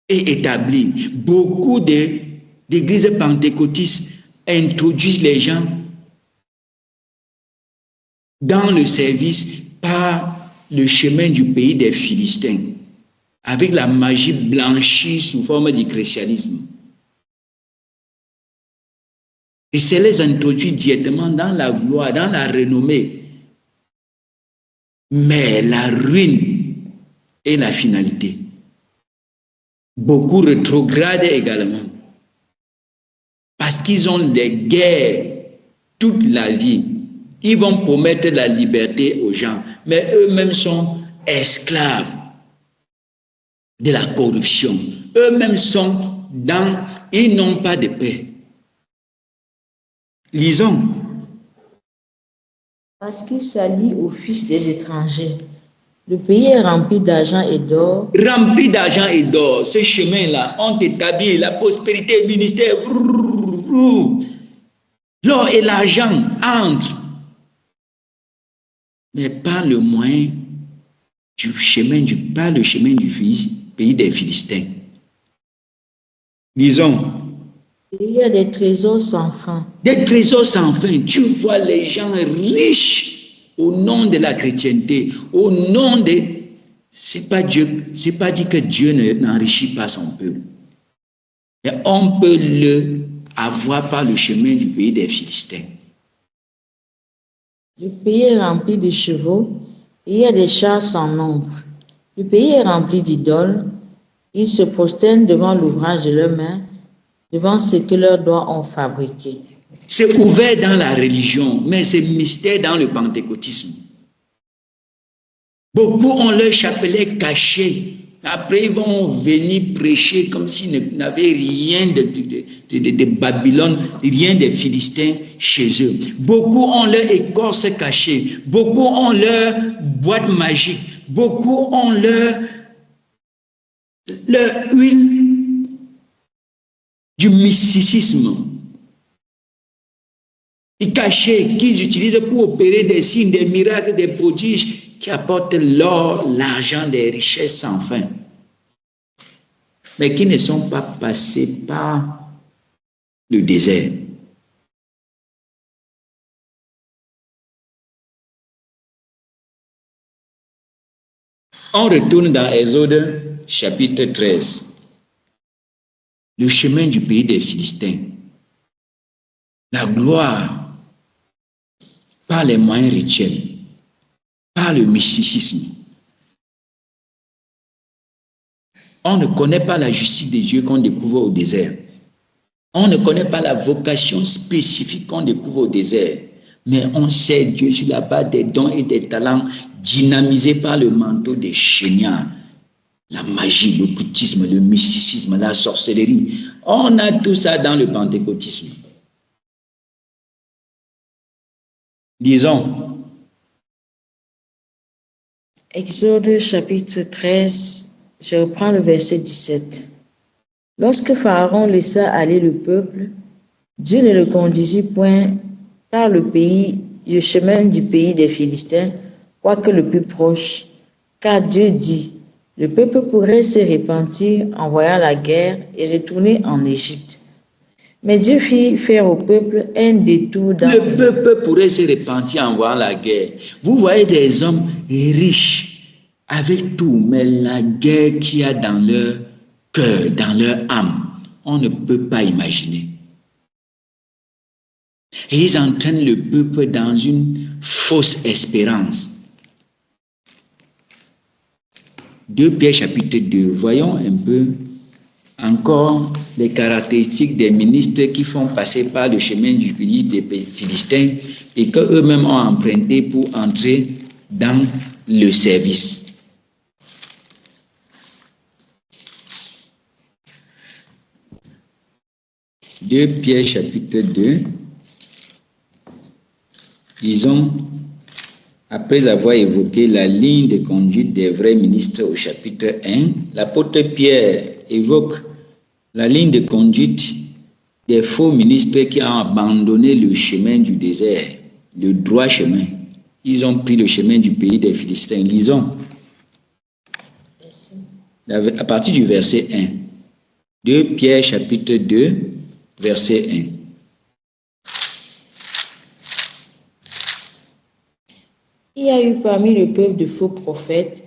Speaker 2: est établie. Beaucoup d'églises pentecôtistes introduisent les gens dans le service par le chemin du pays des Philistins, avec la magie blanchie sous forme du christianisme. Et ça les introduit directement dans la gloire, dans la renommée. Mais la ruine est la finalité. Beaucoup rétrogradent également. Parce qu'ils ont des guerres toute la vie. Ils vont promettre la liberté aux gens, mais eux-mêmes sont esclaves de la corruption. Eux-mêmes sont ils n'ont pas de paix. Lisons. Parce qu'ils s'allient au fils des étrangers. Le pays est rempli d'argent et d'or. Rempli d'argent et d'or. Ce chemin-là, on établit la prospérité, le ministère. L'or et l'argent entrent. Mais pas le moyen du chemin pas le chemin du pays des Philistins. Lisons. Il y a des trésors sans fin. Des trésors sans fin. Tu vois les gens riches au nom de la chrétienté, au nom de... C'est pas dit que Dieu n'enrichit pas son peuple. Mais on peut le avoir par le chemin du pays des Philistins. Le pays est rempli de chevaux, et il y a des chars sans nombre. Le pays est rempli d'idoles. Ils se prosternent devant l'ouvrage de leurs mains, devant ce que leurs doigts ont fabriqué. C'est ouvert dans la religion, mais c'est mystère dans le pentecôtisme. Beaucoup ont leur chapelet caché. Après, ils vont venir prêcher comme s'ils n'avaient rien de Babylone, rien des Philistins chez eux. Beaucoup ont leur écorce cachée. Beaucoup ont leur boîte magique. Beaucoup ont leur huile du mysticisme.
Speaker 1: cachés qu'ils utilisent pour opérer des signes, des miracles, des prodiges qui apportent l'or, l'argent, des richesses sans fin, mais qui ne sont pas passés par le désert. On retourne dans Exode chapitre 13. Le chemin du pays des Philistins. La gloire par les moyens rituels, par le mysticisme. On ne connaît pas la justice de Dieu qu'on découvre au désert. On ne connaît pas la vocation spécifique qu'on découvre au désert. Mais on sait Dieu sur la base des dons et des talents dynamisés par le manteau des Chéniards. La magie, l'occultisme, le mysticisme, la sorcellerie. On a tout ça dans le pentecôtisme. Disons.
Speaker 2: Exode chapitre 13, je reprends le verset 17. Lorsque Pharaon laissa aller le peuple, Dieu ne le conduisit point par le chemin du pays des Philistins, quoique le plus proche, car Dieu dit, le peuple pourrait se repentir en voyant la guerre et retourner en Égypte. Mais Dieu fit faire au peuple un détour dans...
Speaker 1: Le peuple pourrait se repentir en voyant la guerre. Vous voyez des hommes riches avec tout, mais la guerre qu'il y a dans leur cœur, dans leur âme, on ne peut pas imaginer. Et ils entraînent le peuple dans une fausse espérance. 2 Pierre chapitre 2, voyons un peu encore les caractéristiques des ministres qui font passer par le chemin du pays des Philistins et qu'eux-mêmes ont emprunté pour entrer dans le service. « 2 Pierre chapitre 2, disons, après avoir évoqué la ligne de conduite des vrais ministres au chapitre 1, l'apôtre Pierre évoque la ligne de conduite des faux ministres qui ont abandonné le chemin du désert, le droit chemin. Ils ont pris le chemin du pays des Philistins. Lisons. À partir du verset 1. 2 Pierre chapitre 2, verset 1.
Speaker 2: Il y a eu parmi le peuple de faux prophètes,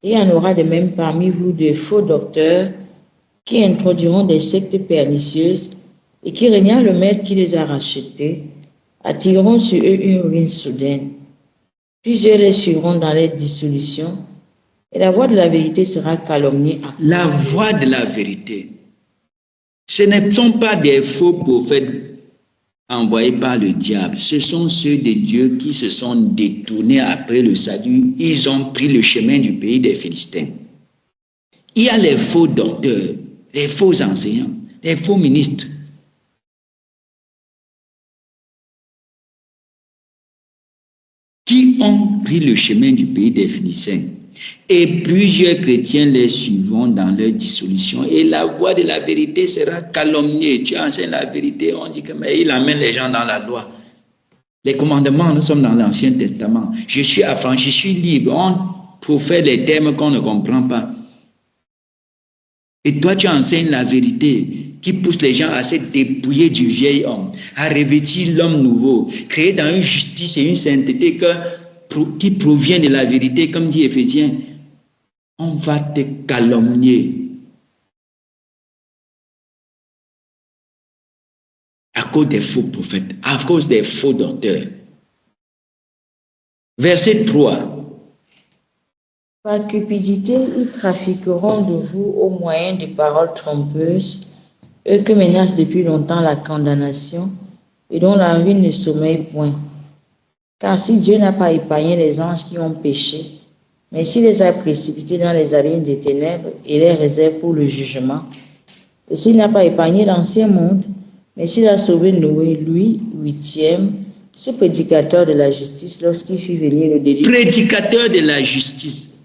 Speaker 2: et il y en aura de même parmi vous de faux docteurs qui introduiront des sectes pernicieuses et qui, régnant le maître qui les a rachetés, attireront sur eux une ruine soudaine. Plusieurs les suivront dans leur dissolution, et la voix de la vérité sera calomniée.
Speaker 1: La voix de la vérité. Ce ne sont pas des faux prophètes envoyés par le diable. Ce sont ceux de Dieu qui se sont détournés après le salut. Ils ont pris le chemin du pays des Philistins. Il y a les faux docteurs, les faux enseignants, les faux ministres. Qui ont pris le chemin du pays des Philistins. Et plusieurs chrétiens les suivront dans leur dissolution. Et la voix de la vérité sera calomniée. Tu enseignes la vérité, on dit que mais il amène les gens dans la loi. Les commandements, nous sommes dans l'Ancien Testament. Je suis affranchi, je suis libre. On profère des termes qu'on ne comprend pas. Et toi, tu enseignes la vérité qui pousse les gens à se dépouiller du vieil homme, à revêtir l'homme nouveau, créer dans une justice et une sainteté qui provient de la vérité, comme dit Éphésiens. On va te calomnier à cause des faux prophètes, à cause des faux docteurs. Verset 3.
Speaker 2: Par cupidité, ils trafiqueront de vous au moyen de paroles trompeuses, eux que menace depuis longtemps la condamnation et dont la ruine ne sommeille point. Car si Dieu n'a pas épargné les anges qui ont péché, mais s'il les a précipités dans les abîmes des ténèbres et les réserve pour le jugement, et s'il n'a pas épargné l'ancien monde, mais s'il a sauvé Noé, lui, 8e, ce prédicateur de la justice, lorsqu'il fit venir le délit.
Speaker 1: Prédicateur de la justice.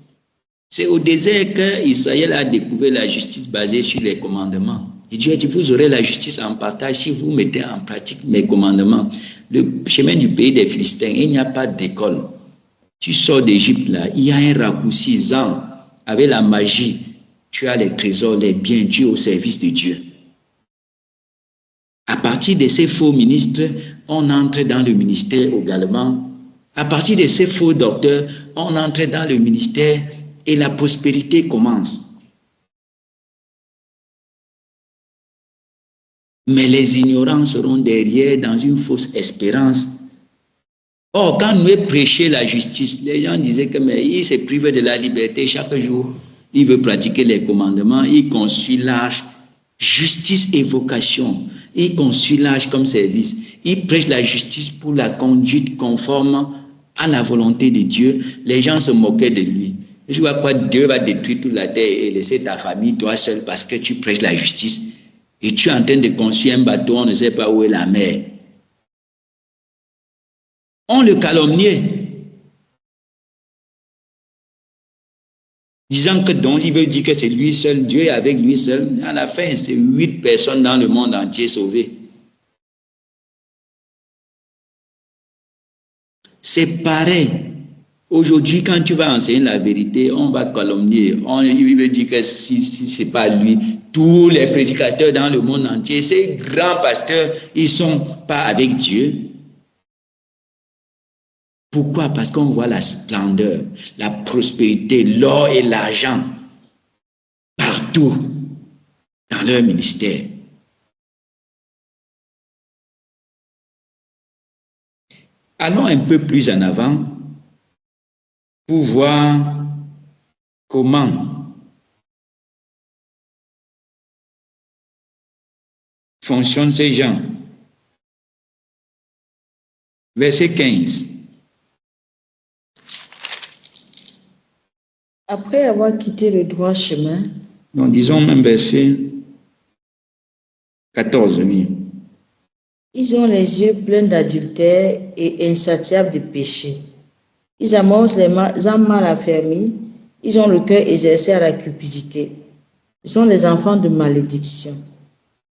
Speaker 1: C'est au désert qu'Israël a découvert la justice basée sur les commandements. Et Dieu a dit, vous aurez la justice en partage si vous mettez en pratique mes commandements. Le chemin du pays des Philistins, il n'y a pas d'école. Tu sors d'Égypte là, il y a un raccourci, Zan, avec la magie. Tu as les trésors, les biens, tu es au service de Dieu. À partir de ces faux ministres, on entre dans le ministère également. À partir de ces faux docteurs, on entre dans le ministère et la prospérité commence. Mais les ignorants seront derrière dans une fausse espérance. Or, quand nous prêchons la justice, les gens disaient que mais il se prive de la liberté chaque jour. Il veut pratiquer les commandements, il construit l'arche, justice et vocation. Il construit l'arche comme service. Il prêche la justice pour la conduite conforme à la volonté de Dieu. Les gens se moquaient de lui. Je vois quoi, Dieu va détruire toute la terre et laisser ta famille, toi seul, parce que tu prêches la justice. Et tu es en train de construire un bateau, on ne sait pas où est la mer. On le calomniait. Disant que donc il veut dire que c'est lui seul, Dieu est avec lui seul. À la fin, c'est 8 personnes dans le monde entier sauvées. C'est pareil. Aujourd'hui, quand tu vas enseigner la vérité, on va calomnier. Il veut dire que si ce n'est pas lui, tous les prédicateurs dans le monde entier, ces grands pasteurs, ils ne sont pas avec Dieu. Pourquoi? Parce qu'on voit la splendeur, la prospérité, l'or et l'argent partout dans leur ministère. Allons un peu plus en avant pour voir comment fonctionnent ces gens. Verset 15.
Speaker 2: Après avoir quitté le droit chemin,
Speaker 1: Donc, disons même verset 14, oui.
Speaker 2: ils ont les yeux pleins d'adultère et insatiables de péché. Ils amorcent les âmes mal affermies. Ils ont le cœur exercé à la cupidité. Ils sont des enfants de malédiction.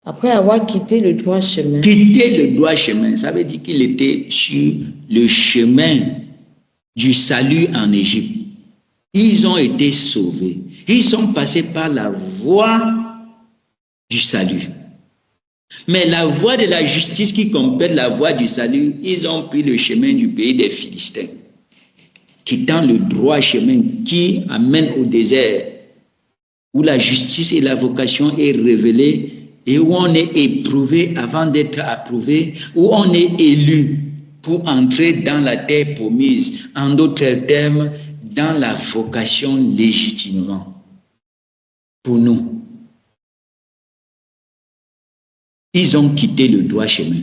Speaker 2: Après avoir quitté le droit chemin.
Speaker 1: Quitter le droit chemin, ça veut dire qu'il était sur le chemin du salut en Égypte. Ils ont été sauvés. Ils sont passés par la voie du salut. Mais la voie de la justice qui complète la voie du salut, ils ont pris le chemin du pays des Philistins, quittant le droit chemin qui amène au désert, où la justice et la vocation est révélée et où on est éprouvé avant d'être approuvé, où on est élu pour entrer dans la terre promise. En d'autres termes, dans la vocation légitimement. Pour nous, ils ont quitté le droit chemin.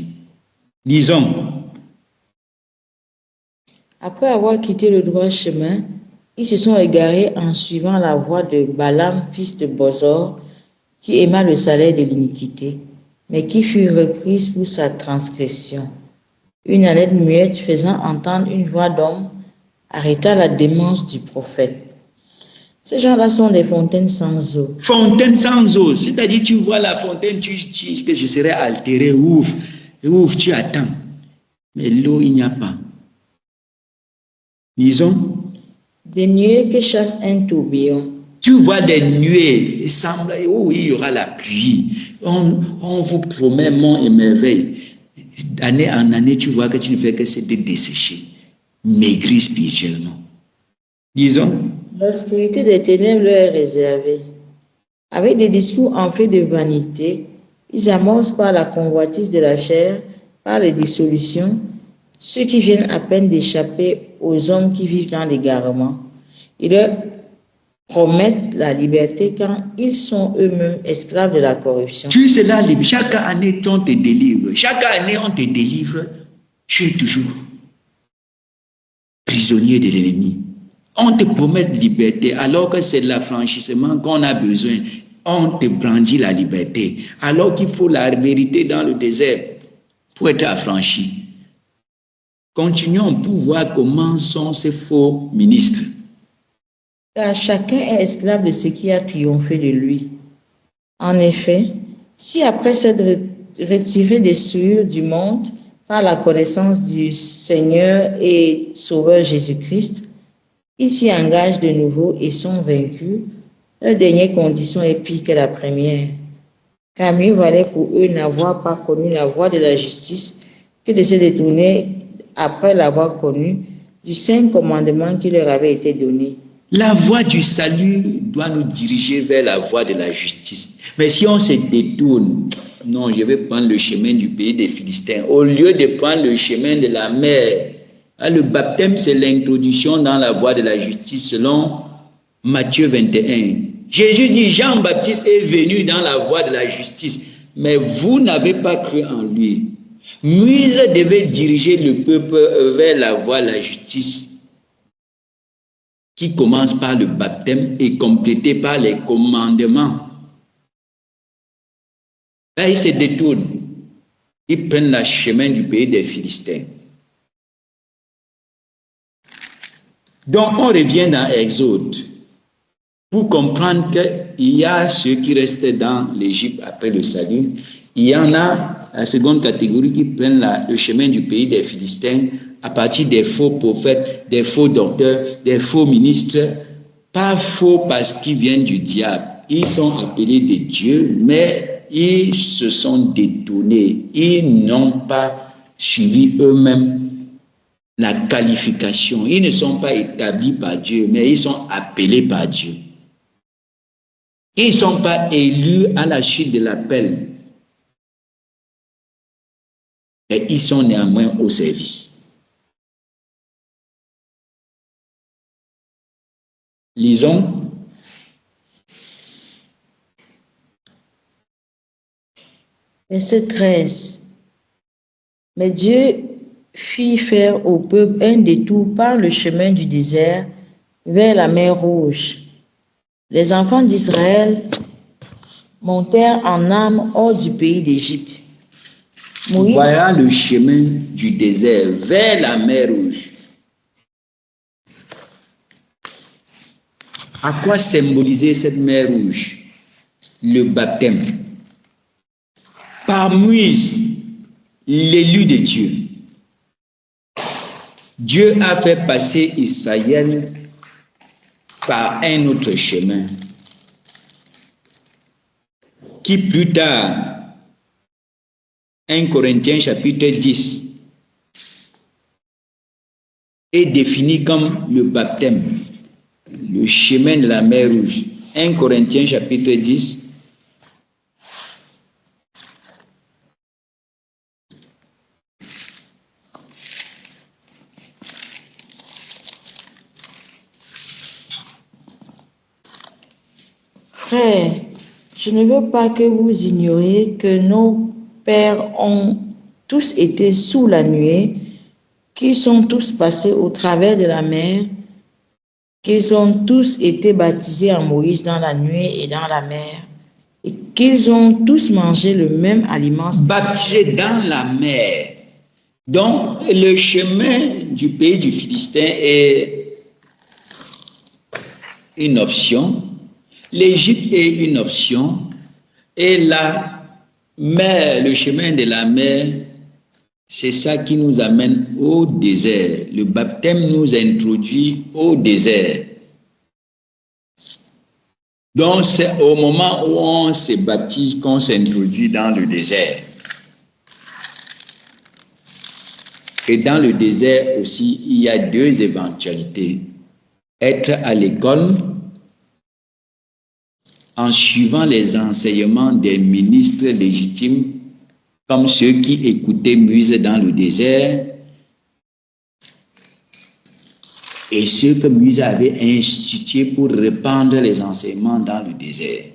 Speaker 1: Disons.
Speaker 2: Après avoir quitté le droit chemin, ils se sont égarés en suivant la voie de Balaam, fils de Bosor, qui aima le salaire de l'iniquité, mais qui fut reprise pour sa transgression. Une honnête muette faisant entendre une voix d'homme arrêta la démence du prophète. Ces gens-là sont des fontaines sans eau.
Speaker 1: Fontaines sans eau, c'est-à-dire tu vois la fontaine, tu dis que je serai altéré, ouvre, tu attends. Mais l'eau, il n'y a pas. Disons.
Speaker 2: Des nuées que chasse un tourbillon.
Speaker 1: Tu vois des nuées, il semble, oh, il y aura la pluie. On vous promet mont et merveille. D'année en année, tu vois que tu ne fais que se dessécher, maigrir spirituellement. Disons.
Speaker 2: L'obscurité des ténèbres leur est réservée. Avec des discours enflés de vanité, ils amorcent par la convoitise de la chair, par les dissolutions, ceux qui viennent à peine d'échapper aux hommes qui vivent dans l'égarement. Ils leur promettent la liberté quand ils sont eux-mêmes esclaves de la corruption.
Speaker 1: Tu es là libre. Chaque année, on te délivre. Chaque année, on te délivre. Tu es toujours prisonnier de l'ennemi. On te promet liberté alors que c'est l'affranchissement qu'on a besoin. On te brandit la liberté alors qu'il faut la vérité dans le désert pour être affranchi. Continuons pour voir comment sont ces faux ministres.
Speaker 2: car chacun est esclave de ce qui a triomphé de lui. En effet, si après s'être retiré des souillures du monde par la connaissance du Seigneur et Sauveur Jésus-Christ, ils s'y engagent de nouveau et sont vaincus, leur dernière condition est pire que la première. Car mieux valait pour eux n'avoir pas connu la voie de la justice que de se détourner après l'avoir connue du saint commandement qui leur avait été donné.
Speaker 1: La voie du salut doit nous diriger vers la voie de la justice. Mais si on se détourne, non, je vais prendre le chemin du pays des Philistins, au lieu de prendre le chemin de la mer. Le baptême, c'est l'introduction dans la voie de la justice selon Matthieu 21. Jésus dit, Jean-Baptiste est venu dans la voie de la justice, mais vous n'avez pas cru en lui. Moïse devait diriger le peuple vers la voie de la justice, qui commence par le baptême et complété par les commandements. Là, ils se détournent. Ils prennent le chemin du pays des Philistins. Donc, on revient dans Exode pour comprendre qu'il y a ceux qui restent dans l'Égypte après le salut. Il y en a la seconde catégorie qui prennent le chemin du pays des Philistins à partir des faux prophètes, des faux docteurs, des faux ministres, pas faux parce qu'ils viennent du diable. Ils sont appelés de Dieu, mais ils se sont détournés. Ils n'ont pas suivi eux-mêmes la qualification. Ils ne sont pas établis par Dieu, mais ils sont appelés par Dieu. Ils ne sont pas élus à la suite de l'appel, mais ils sont néanmoins au service. Lisons.
Speaker 2: Verset 13. Mais Dieu fit faire au peuple un détour par le chemin du désert vers la mer Rouge. Les enfants d'Israël montèrent en armes hors du pays d'Égypte.
Speaker 1: Voilà le chemin du désert vers la mer Rouge. À quoi symboliser cette mer Rouge? Le baptême. Par Moïse, l'élu de Dieu. Dieu a fait passer Israël par un autre chemin qui plus tard, 1 Corinthiens chapitre 10, est défini comme le baptême, le chemin de la mer Rouge. 1 Corinthiens chapitre 10,
Speaker 2: Frères, je ne veux pas que vous ignoriez que nos pères ont tous été sous la nuée, qu'ils sont tous passés au travers de la mer, qu'ils ont tous été baptisés en Moïse dans la nuée et dans la mer, et qu'ils ont tous mangé le même aliment.
Speaker 1: Baptisés dans la mer. Donc, le chemin du pays du Philistin est une option. L'Égypte est une option. Et la mer, le chemin de la mer, c'est ça qui nous amène au désert. Le baptême nous introduit au désert. Donc, c'est au moment où on se baptise qu'on s'introduit dans le désert. Et dans le désert aussi, il y a deux éventualités. Être à l'école en suivant les enseignements des ministres légitimes, comme ceux qui écoutaient Moïse dans le désert, et ceux que Moïse avait institués pour répandre les enseignements dans le désert.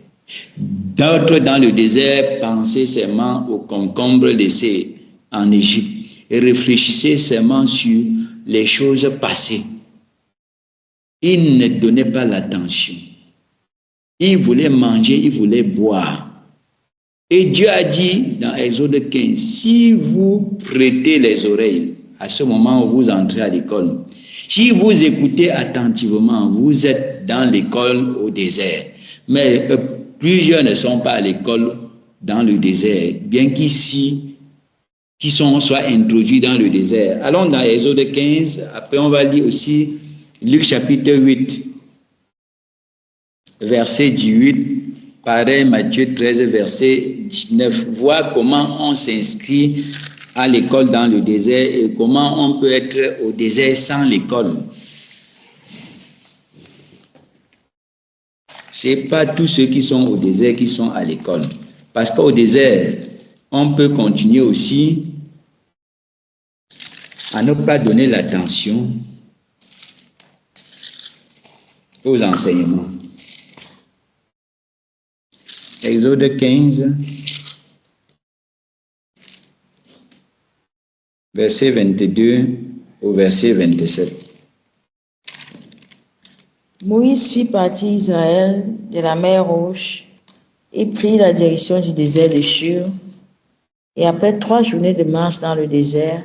Speaker 1: D'autres dans le désert pensaient seulement aux concombres laissés en Égypte et réfléchissaient seulement sur les choses passées. Ils ne donnaient pas l'attention. Ils voulaient manger, ils voulaient boire. Et Dieu a dit dans Exode 15, si vous prêtez les oreilles à ce moment où vous entrez à l'école, Si vous écoutez attentivement, vous êtes dans l'école au désert. Mais plusieurs ne sont pas à l'école dans le désert, bien qu'ici, qui soient introduits dans le désert. Allons dans Exode 15, après on va lire aussi Luc chapitre 8, verset 18, pareil Matthieu 13, verset 19. Voir comment on s'inscrit à l'école dans le désert et comment on peut être au désert sans l'école. Ce n'est pas tous ceux qui sont au désert qui sont à l'école. Parce qu'au désert, on peut continuer aussi à ne pas donner l'attention aux enseignements. Exode 15, verset 22 au verset 27.
Speaker 2: Moïse fit partir Israël de la mer Rouge et prit la direction du désert de Shur. Et après 3 journées de marche dans le désert,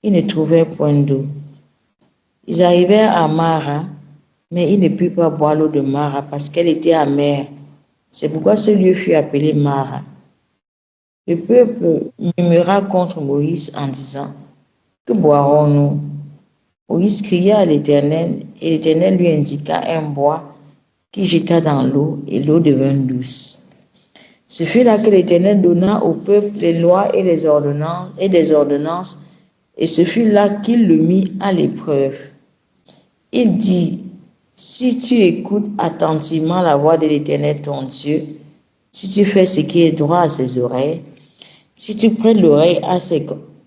Speaker 2: ils ne trouvèrent point d'eau. Ils arrivèrent à Mara, mais ils ne purent pas boire l'eau de Mara parce qu'elle était amère. C'est pourquoi ce lieu fut appelé Mara. Le peuple murmura contre Moïse en disant: Que boirons-nous? Moïse cria à l'Éternel, et l'Éternel lui indiqua un bois qu'il jeta dans l'eau, et l'eau devint douce. Ce fut là que l'Éternel donna au peuple les lois et des ordonnances, et ce fut là qu'il le mit à l'épreuve. Il dit: Si tu écoutes attentivement la voix de l'Éternel ton Dieu, si tu fais ce qui est droit à ses oreilles, si tu prêtes l'oreille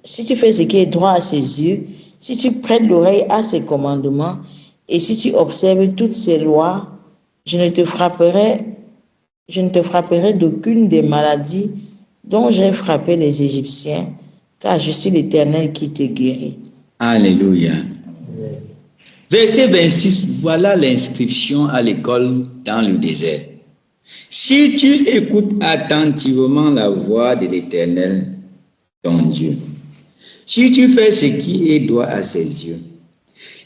Speaker 2: si tu fais ce qui est droit à ses yeux, si tu prêtes l'oreille à ses commandements, et si tu observes toutes ses lois, je ne te frapperai d'aucune des maladies dont j'ai frappé les Égyptiens, car je suis l'Éternel qui te guérit.
Speaker 1: Alléluia. Verset 26, voilà l'inscription à l'école dans le désert. Si tu écoutes attentivement la voix de l'Éternel, ton Dieu, si tu fais ce qui est droit à ses yeux,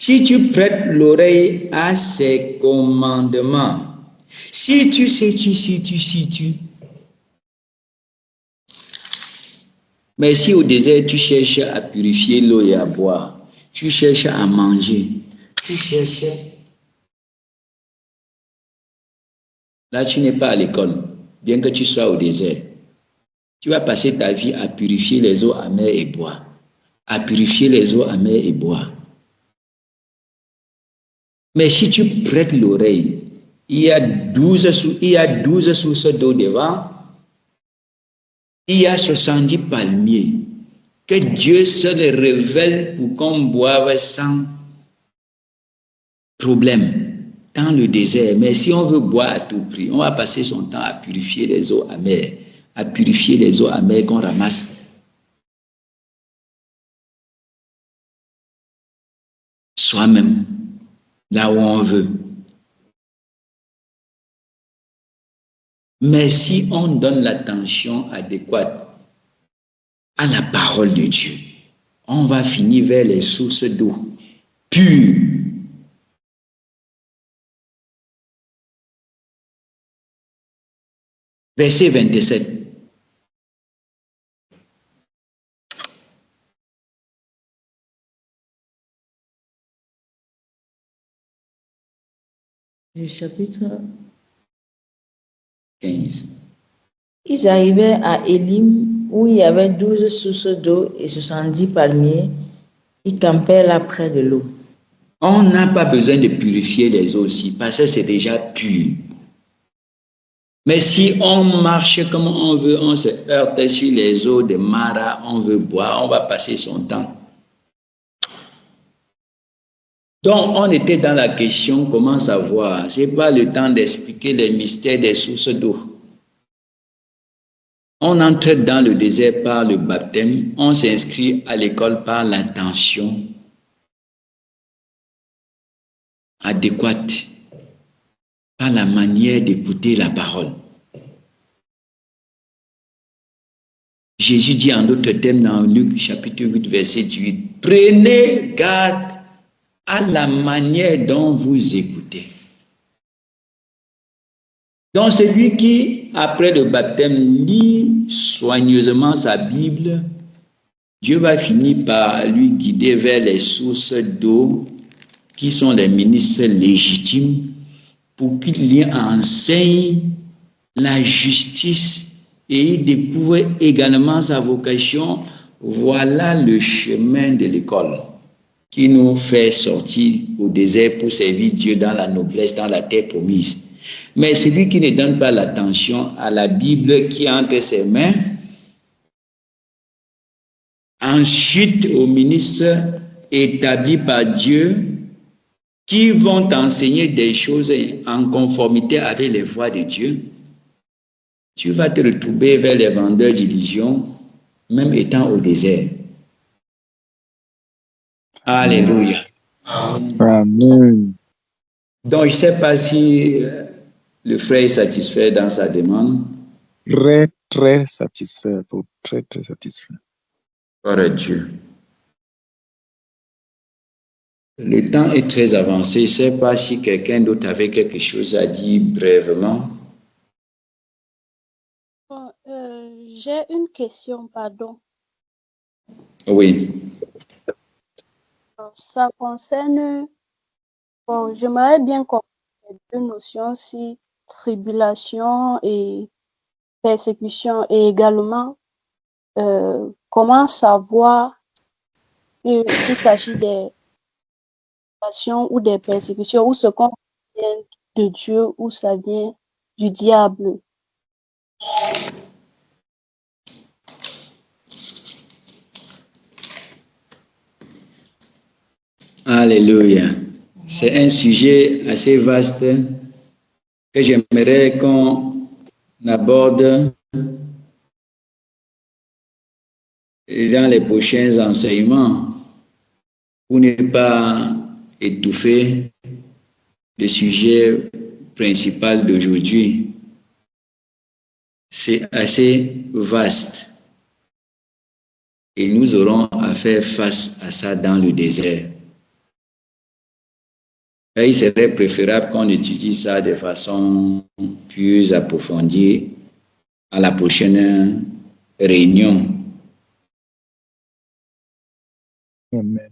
Speaker 1: si tu prêtes l'oreille à ses commandements, si tu. Mais si au désert tu cherches à purifier l'eau et à boire, tu cherches à manger, tu cherches. Là, tu n'es pas à l'école, bien que tu sois au désert. Tu vas passer ta vie à purifier les eaux amères et boire. À purifier les eaux amères et boire. Mais si tu prêtes l'oreille, il y a 12 sources d'eau devant, il y a 70 palmiers que Dieu seul révèle pour qu'on boive sans problème dans le désert. Mais si on veut boire à tout prix, on va passer son temps à purifier les eaux amères, à purifier les eaux amères qu'on ramasse soi-même, là où on veut. Mais si on donne l'attention adéquate à la parole de Dieu, on va finir vers les sources d'eau pures. Verset 27.
Speaker 2: Du chapitre
Speaker 1: 15.
Speaker 2: Ils arrivaient à Élim, où il y avait 12 sources d'eau et 70 palmiers. Ils campèrent là près de l'eau.
Speaker 1: On n'a pas besoin de purifier les eaux aussi, parce que c'est déjà pur. Mais si on marche comme on veut, on se heurte sur les eaux de Mara, on veut boire, on va passer son temps. Donc, on était dans la question comment savoir. Ce n'est pas le temps d'expliquer les mystères des sources d'eau. On entre dans le désert par le baptême, on s'inscrit à l'école par l'intention adéquate, par la manière d'écouter la parole. Jésus dit en d'autres termes dans Luc chapitre 8, verset 18, prenez garde à la manière dont vous écoutez. Donc celui qui, après le baptême, lit soigneusement sa Bible, Dieu va finir par lui guider vers les sources d'eau qui sont les ministres légitimes pour qu'il y enseigne la justice et il découvre également sa vocation. Voilà le chemin de l'école qui nous fait sortir au désert pour servir Dieu dans la noblesse, dans la terre promise. Mais celui qui ne donne pas l'attention à la Bible qui est entre ses mains, ensuite aux ministres établis par Dieu qui vont t'enseigner des choses en conformité avec les voies de Dieu, tu vas te retrouver vers les vendeurs d'illusions, même étant au désert. Alléluia.
Speaker 3: Amen.
Speaker 1: Donc, je ne sais pas si le frère est satisfait dans sa demande.
Speaker 3: Très, très satisfait. Très, très satisfait.
Speaker 1: Gloire à Dieu. Le temps est très avancé. Je ne sais pas si quelqu'un d'autre avait quelque chose à dire brièvement.
Speaker 6: J'ai une question, pardon.
Speaker 1: Oui.
Speaker 6: Ça concerne, j'aimerais bien comprendre les deux notions, si tribulation et persécution, et également comment savoir qu'il s'agit des tribulations ou des persécutions, ou ce qu'on vient de Dieu, ou ça vient du diable.
Speaker 1: Alléluia. C'est un sujet assez vaste que j'aimerais qu'on aborde dans les prochains enseignements pour ne pas étouffer le sujet principal d'aujourd'hui. C'est assez vaste et nous aurons à faire face à ça dans le désert. Et il serait préférable qu'on étudie ça de façon plus approfondie à la prochaine réunion.
Speaker 3: Amen.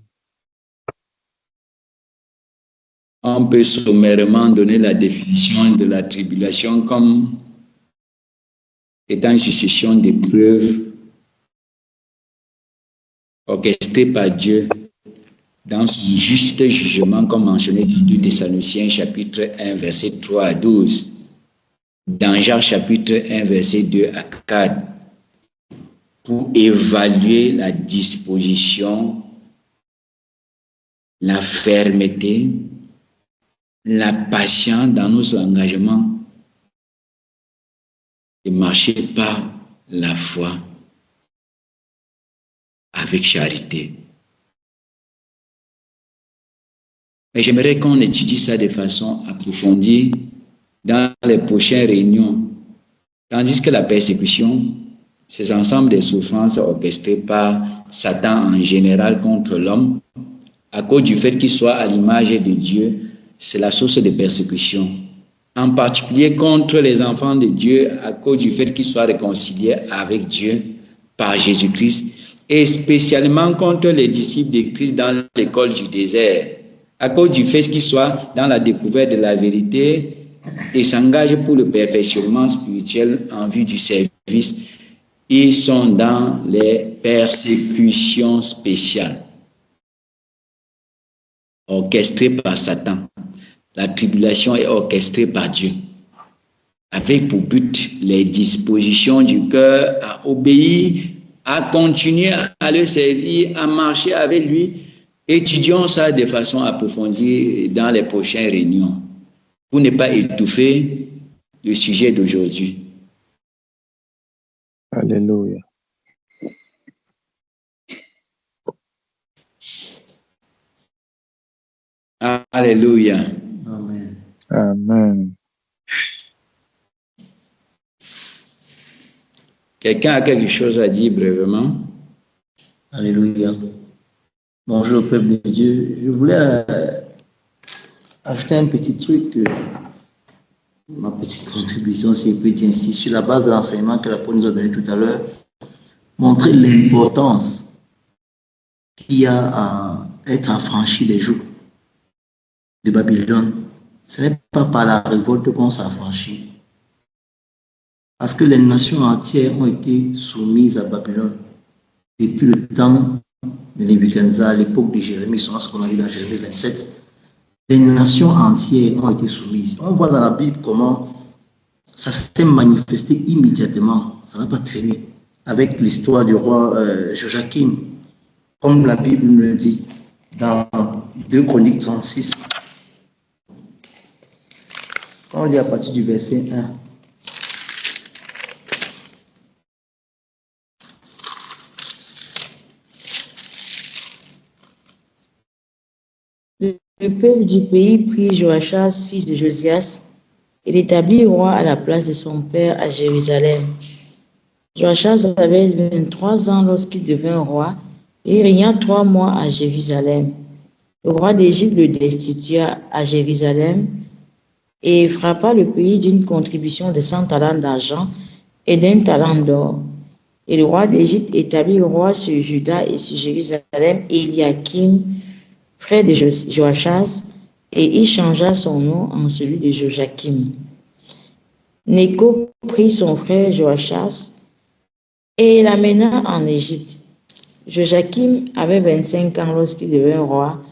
Speaker 1: On peut sommairement donner la définition de la tribulation comme étant une succession d'épreuves orchestrées par Dieu dans son juste jugement, comme mentionné dans 2 Thessaloniciens chapitre 1, verset 3 à 12, dans Jacques chapitre 1, verset 2 à 4, pour évaluer la disposition, la fermeté, la patience dans nos engagements et marcher par la foi avec charité. Et j'aimerais qu'on étudie ça de façon approfondie dans les prochaines réunions. Tandis que la persécution, c'est ensemble des souffrances orchestrées par Satan en général contre l'homme, à cause du fait qu'il soit à l'image de Dieu, c'est la source de persécution. En particulier contre les enfants de Dieu, à cause du fait qu'ils soient réconciliés avec Dieu par Jésus-Christ, et spécialement contre les disciples de Christ dans l'école du désert, à cause du fait qu'ils soient dans la découverte de la vérité et s'engagent pour le perfectionnement spirituel en vue du service. Ils sont dans les persécutions spéciales, orchestrées par Satan. La tribulation est orchestrée par Dieu, avec pour but les dispositions du cœur à obéir, à continuer à le servir, à marcher avec lui. Étudions ça de façon approfondie dans les prochaines réunions, pour ne pas étouffer le sujet d'aujourd'hui.
Speaker 3: Alléluia.
Speaker 1: Alléluia.
Speaker 5: Amen.
Speaker 3: Amen.
Speaker 1: Quelqu'un a quelque chose à dire brièvement?
Speaker 5: Alléluia. Bonjour, peuple de Dieu. Je voulais ajouter un petit truc, ma petite contribution, si je peux dire ainsi, sur la base de l'enseignement que l'apôtre nous a donné tout à l'heure, montrer l'importance qu'il y a à être affranchi des jours de Babylone. Ce n'est pas par la révolte qu'on s'affranchit. Parce que les nations entières ont été soumises à Babylone depuis le temps de Nebuchadnezzar, à l'époque de Jérémie, selon ce qu'on a vu dans Jérémie 27. Les nations entières ont été soumises. On voit dans la Bible comment ça s'est manifesté immédiatement. Ça n'a pas traîné. Avec l'histoire du roi Joachim, comme la Bible nous le dit dans 2 Chroniques 36. Quand on lit à partir du verset 1.
Speaker 2: Le peuple du pays prit Joachaz, fils de Josias, et l'établit roi à la place de son père à Jérusalem. Joachaz avait 23 ans lorsqu'il devint roi, et il régna 3 mois à Jérusalem. Le roi d'Égypte le destitua à Jérusalem et frappa le pays d'une contribution de 100 talents d'argent et d'un talent d'or. Et le roi d'Égypte établit roi sur Juda et sur Jérusalem Éliakim, frère de Joachaz, et il changea son nom en celui de Joachim. Néco prit son frère Joachaz et l'amena en Égypte. Joachim avait 25 ans lorsqu'il devint roi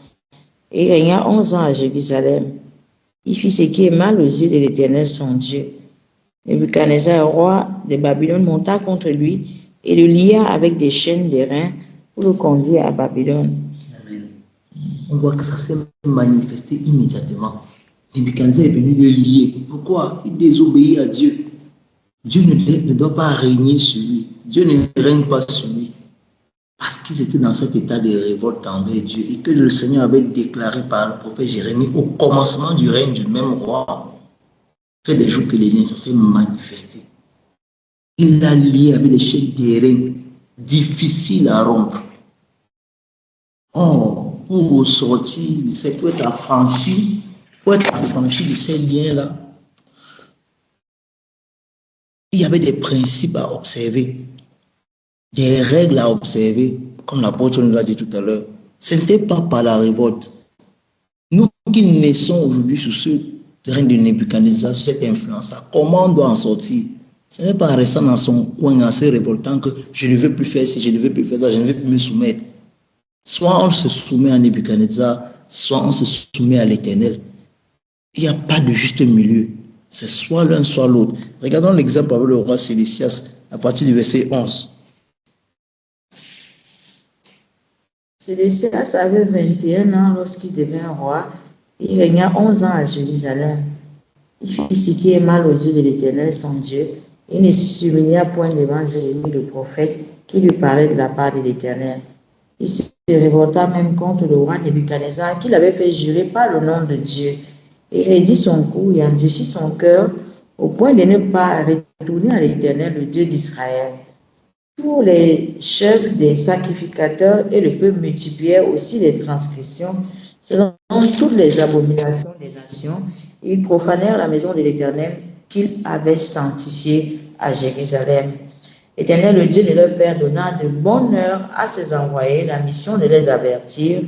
Speaker 2: et il régna 11 ans à Jérusalem. Il fit ce qui est mal aux yeux de l'Éternel son Dieu. Nebuchadnezzar, roi de Babylone, monta contre lui et le lia avec des chaînes d'airain pour le conduire à Babylone.
Speaker 5: Amen. On voit que ça s'est manifesté immédiatement. Nebuchadnezzar est venu le lier. Pourquoi? Il désobéit à Dieu. Dieu ne doit pas régner sur lui. Dieu ne règne pas sur lui. Parce qu'ils étaient dans cet état de révolte envers Dieu et que le Seigneur avait déclaré par le prophète Jérémie au commencement du règne du même roi, fait des jours que les liens, ça s'est manifesté. Il l'a lié avec des chaînes d'airain difficiles à rompre. Oh, pour sortir de cette, pour être affranchi de ces liens-là, il y avait des principes à observer, des règles à observer, comme l'apôtre nous l'a dit tout à l'heure. Ce n'était pas par la révolte. Nous qui naissons aujourd'hui sous ce règne de Nebuchadnezzar, sous cette influence-là, comment on doit en sortir? Ce n'est pas en restant dans son coin en se révoltant que je ne veux plus faire ci, je ne veux plus faire ça, je ne veux plus me soumettre. Soit on se soumet à Nebuchadnezzar, soit on se soumet à l'Éternel. Il n'y a pas de juste milieu. C'est soit l'un, soit l'autre. Regardons l'exemple avec le roi Sédécias à partir du verset 11.
Speaker 2: Sédécias avait 21 ans lorsqu'il devint roi. Il régna 11 ans à Jérusalem. Il fit ce qui est mal aux yeux de l'Éternel, son Dieu. Il ne s'humilia point devant Jérémie le prophète qui lui parlait de la part de l'Éternel. Il se révolta même contre le roi Nebuchadnezzar qu'il avait fait jurer par le nom de Dieu. Il raidit son cou et endurcit son cœur au point de ne pas retourner à l'Éternel, le Dieu d'Israël. Pour les chefs des sacrificateurs et le peuple multiplièrent aussi les transgressions selon toutes les abominations des nations. Ils profanèrent la maison de l'Éternel qu'il avait sanctifiée à Jérusalem. L'Éternel, le Dieu de leur père, donna de bonne heure à ses envoyés la mission de les avertir,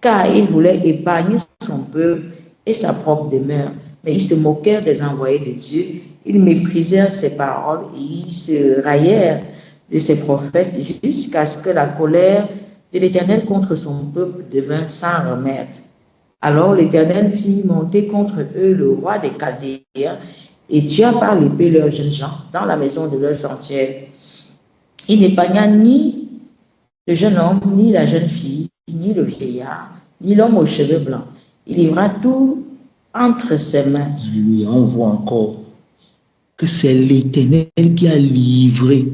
Speaker 2: car il voulait épargner son peuple et sa propre demeure. Mais ils se moquèrent des envoyés de Dieu, ils méprisèrent ses paroles et ils se raillèrent de ses prophètes jusqu'à ce que la colère de l'Éternel contre son peuple devint sans remède. Alors l'Éternel fit monter contre eux le roi des Chaldéens et tua par l'épée leurs jeunes gens dans la maison de leur sanctuaire. Il n'épargna ni le jeune homme, ni la jeune fille, ni le vieillard, ni l'homme aux cheveux blancs. Il livra tout entre ses mains.
Speaker 5: Alléluia, on voit encore que c'est l'Éternel qui a livré.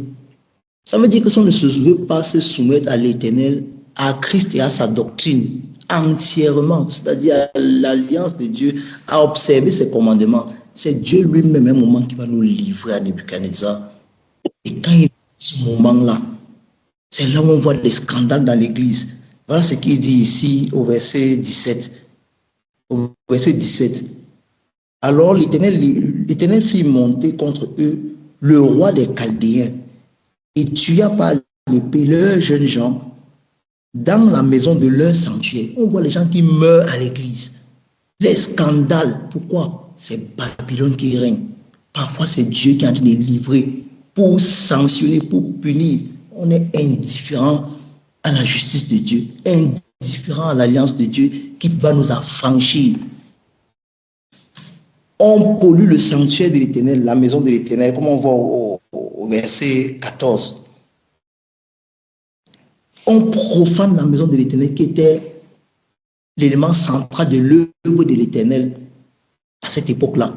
Speaker 5: Ça veut dire que si on ne se veut pas se soumettre à l'Éternel, à Christ et à sa doctrine entièrement, c'est-à-dire à l'alliance de Dieu, à observer ses commandements, c'est Dieu lui-même un moment qui va nous livrer à Nebuchadnezzar. Et quand il est ce moment-là, c'est là où on voit des scandales dans l'Église. Voilà ce qu'il dit ici au verset 17. Au verset 17. Alors l'Éternel fit monter contre eux le roi des Chaldéens et tua par l'épée leurs jeunes gens dans la maison de leur sanctuaire. On voit les gens qui meurent à l'église. Les scandales. Pourquoi? C'est Babylone qui règne. Parfois, c'est Dieu qui est en train de livrer pour sanctionner, pour punir. On est indifférent à la justice de Dieu, indifférent à l'alliance de Dieu qui va nous affranchir. On pollue le sanctuaire de l'Éternel, la maison de l'Éternel, comme on voit au verset 14. On profane la maison de l'Éternel qui était l'élément central de l'œuvre de l'Éternel à cette époque-là.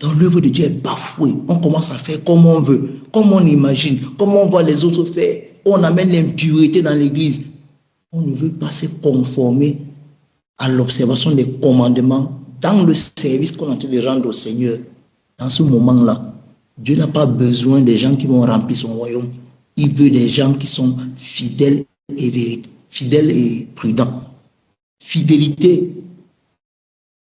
Speaker 5: Donc l'œuvre de Dieu est bafouée. On commence à faire comme on veut, comme on imagine, comme on voit les autres faire. On amène l'impureté dans l'église. On ne veut pas se conformer à l'observation des commandements dans le service qu'on est en train de rendre au Seigneur. Dans ce moment-là, Dieu n'a pas besoin des gens qui vont remplir son royaume. Il veut des gens qui sont fidèles et véritables, fidèles et prudents. Fidélité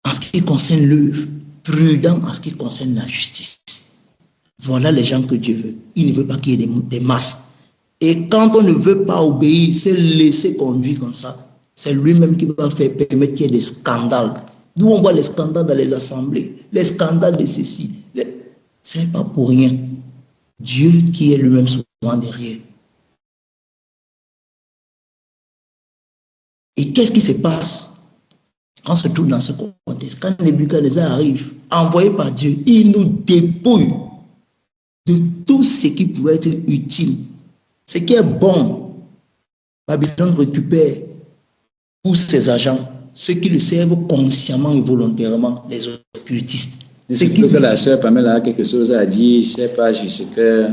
Speaker 5: en ce qui concerne l'œuvre, prudent en ce qui concerne la justice. Voilà les gens que Dieu veut. Il ne veut pas qu'il y ait des masses. Et quand on ne veut pas obéir, se laisser conduire comme ça, c'est lui-même qui va faire permettre qu'il y ait des scandales. D'où on voit les scandales dans les assemblées, les scandales de ceci. Ce n'est pas pour rien. Dieu qui est lui-même souvent derrière. Et qu'est-ce qui se passe quand on se trouve dans ce contexte? Quand Nebuchadnezzar arrive, envoyé par Dieu, il nous dépouille de tout ce qui pouvait être utile. Ce qui est bon, Babylone récupère pour ses agents, ceux qui le servent consciemment et volontairement, les occultistes.
Speaker 1: C'est que la sœur Pamela a quelque chose à dire, je ne sais pas ce que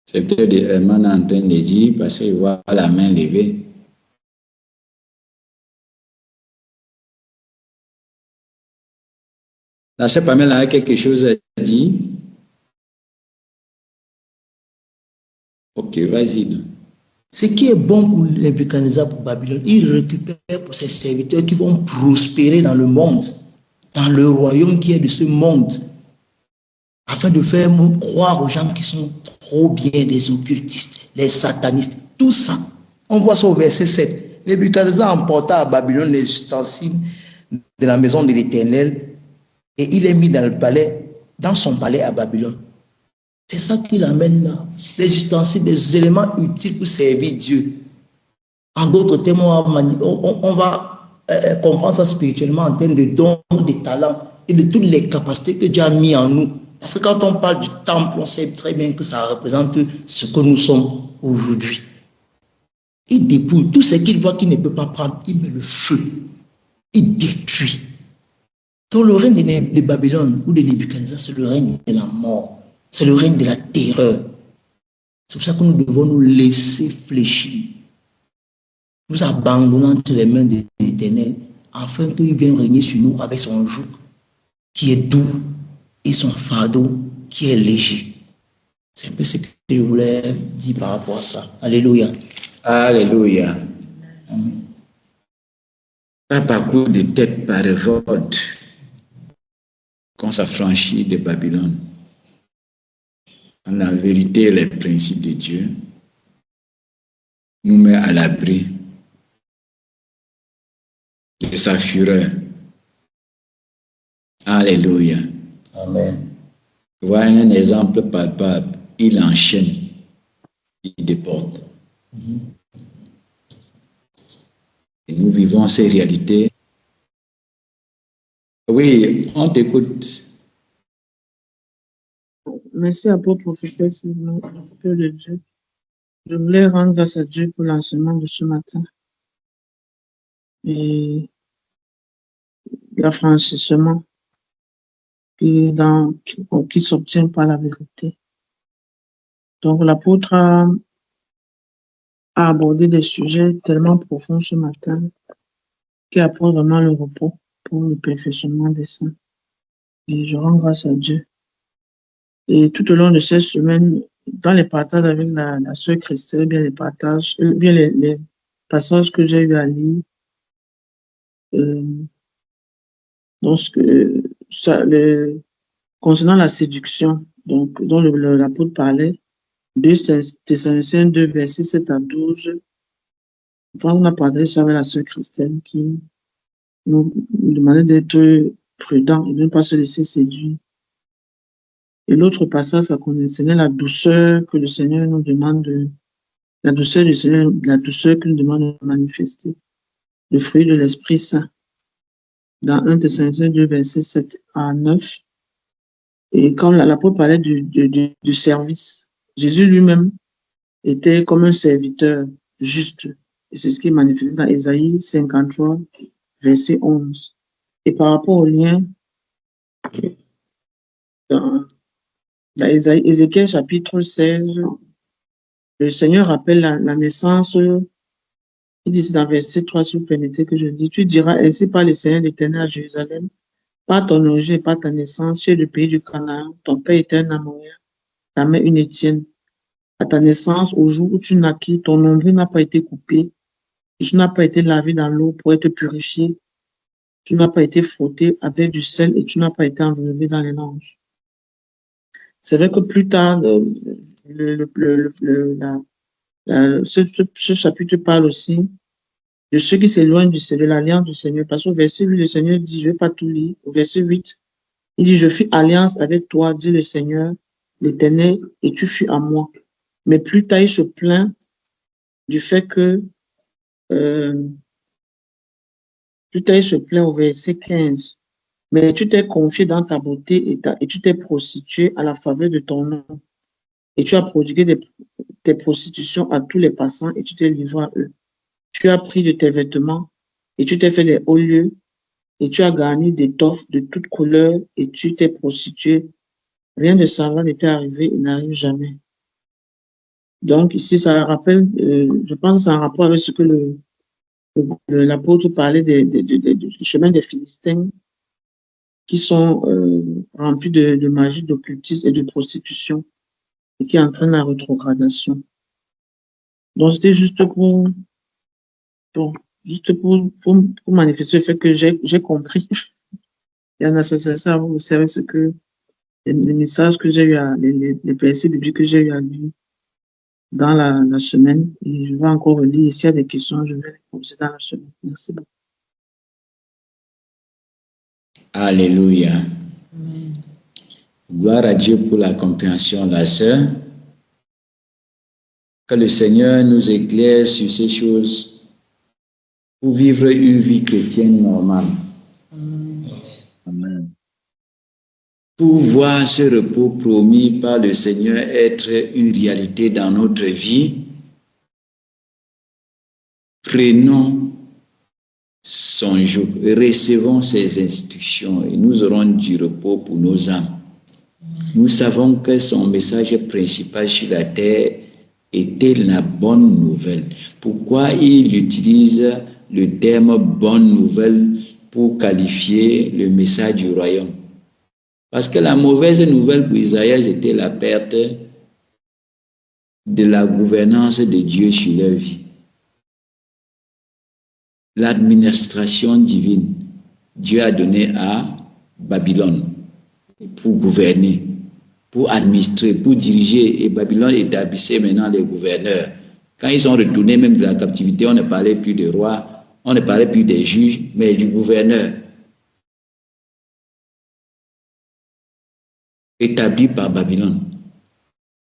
Speaker 1: c'est peut-être Herman en train de dire, parce qu'il voit la main levée. La sœur Pamela a quelque chose à dire. Ok, vas-y.
Speaker 5: Ce qui est bon pour Nebuchadnezzar, pour Babylone, il récupère pour ses serviteurs qui vont prospérer dans le monde, dans le royaume qui est de ce monde, afin de faire croire aux gens qui sont trop bien des occultistes, les satanistes, tout ça. On voit ça au verset 7. Nebuchadnezzar emporta à Babylone les ustensiles de la maison de l'Éternel et il est mis dans le palais, dans son palais à Babylone. C'est ça qu'il amène là, les ustensiles, des éléments utiles pour servir Dieu. En d'autres termes, on va comprendre ça spirituellement en termes de dons, de talents et de toutes les capacités que Dieu a mis en nous. Parce que quand on parle du temple, on sait très bien que ça représente ce que nous sommes aujourd'hui. Il dépouille tout ce qu'il voit qu'il ne peut pas prendre, il met le feu, il détruit. Donc le règne de Babylone ou de Nebuchadnezzar, c'est le règne de la mort. C'est le règne de la terreur. C'est pour ça que nous devons nous laisser fléchir. Nous abandonnons entre les mains de l'Éternel afin qu'il vienne régner sur nous avec son joug qui est doux et son fardeau qui est léger. C'est un peu ce que je voulais dire par rapport à ça. Alléluia.
Speaker 1: Alléluia. Amen. Pas par coup de tête, par révolte, qu'on s'affranchit de Babylone. La vérité et les principes de Dieu nous met à l'abri de sa fureur. Alléluia.
Speaker 5: Amen.
Speaker 1: Voilà un exemple palpable. Il enchaîne, il déporte. Et nous vivons ces réalités. Oui, on t'écoute.
Speaker 7: Merci à vous, prophétesse, Esprit de Dieu. Je voulais rendre grâce à Dieu pour l'enseignement de ce matin et l'affranchissement qui s'obtient par la vérité. Donc, l'apôtre a abordé des sujets tellement profonds ce matin qui apportent vraiment le repos pour le perfectionnement des saints. Et je rends grâce à Dieu. Et tout au long de cette semaine, dans les partages avec la sœur Christelle, bien les partages, bien passage que j'ai eu à lire, concernant la séduction, donc, dont l'apôtre parlait, 2 Thessaloniciens 2, versets 7 à 12. On a parlé ça avec la sœur Christelle qui nous demandait d'être prudent et de ne pas se laisser séduire. Et l'autre passage, ça concernait la douceur que le Seigneur nous demande la douceur du Seigneur, la douceur qu'il nous demande de manifester, le fruit de l'Esprit Saint. Dans 1 Thessaloniciens 2, versets 7 à 9. Et quand l'apôtre parlait du service, Jésus lui-même était comme un serviteur juste. Et c'est ce qui est manifesté dans Ésaïe 53, verset 11. Et par rapport au lien dans Ézéchiel chapitre 16, le Seigneur rappelle la naissance. Il dit dans verset 3, si vous permettez que je dise, tu diras ainsi par le Seigneur l'Éternel à Jérusalem, par ton origine et par ta naissance, tu es le pays du Canaan, ton père était un Amoréen, ta mère une Étienne. À ta naissance, au jour où tu naquis, ton nombril n'a pas été coupé, et tu n'as pas été lavé dans l'eau pour être purifié, tu n'as pas été frotté avec du sel et tu n'as pas été enveloppé dans les langes. C'est vrai que plus tard, ce chapitre parle aussi de ceux qui s'éloignent de l'alliance du Seigneur. Parce qu'au verset 8, le Seigneur dit, je ne vais pas tout lire. Au verset 8, il dit, je fis alliance avec toi, dit le Seigneur, l'Éternel, et tu fus à moi. Mais plus tard, il se plaint du fait que, plus tard, il se plaint au verset 15. Mais tu t'es confié dans ta beauté et tu t'es prostitué à la faveur de ton nom. Et tu as prodigué tes prostitutions à tous les passants et tu t'es livré à eux. Tu as pris de tes vêtements et tu t'es fait des hauts lieux et tu as garni d'étoffes de toutes couleurs et tu t'es prostitué. Rien de semblant n'était arrivé et n'arrive jamais. Donc ici, ça rappelle, je pense que c'est en rapport avec ce que l'apôtre parlait du chemin des Philistins qui sont remplis de magie, d'occultisme et de prostitution et qui entraînent la rétrogradation. Donc c'était juste pour manifester le fait que j'ai compris. Il y en a ça, vous savez ce que les messages que j'ai eu les versets bibliques que j'ai eu à lire dans la semaine. Et je vais encore relire. S'il y a des questions, je vais les poser dans la semaine. Merci beaucoup.
Speaker 1: Alléluia. Amen. Gloire à Dieu pour la compréhension, la sœur. Que le Seigneur nous éclaire sur ces choses pour vivre une vie chrétienne normale. Amen. Pour voir ce repos promis par le Seigneur être une réalité dans notre vie, prenons son joug, recevons ses instructions et nous aurons du repos pour nos âmes. Nous savons que son message principal sur la terre était la bonne nouvelle. Pourquoi il utilise le terme bonne nouvelle pour qualifier le message du royaume? Parce que la mauvaise nouvelle pour Isaïe, c'était la perte de la gouvernance de Dieu sur leur vie. L'administration divine, Dieu a donné à Babylone pour gouverner, pour administrer, pour diriger. Et Babylone établissait maintenant les gouverneurs. Quand ils sont retournés même de la captivité, on ne parlait plus de roi, on ne parlait plus des juges, mais du gouverneur. Établi par Babylone.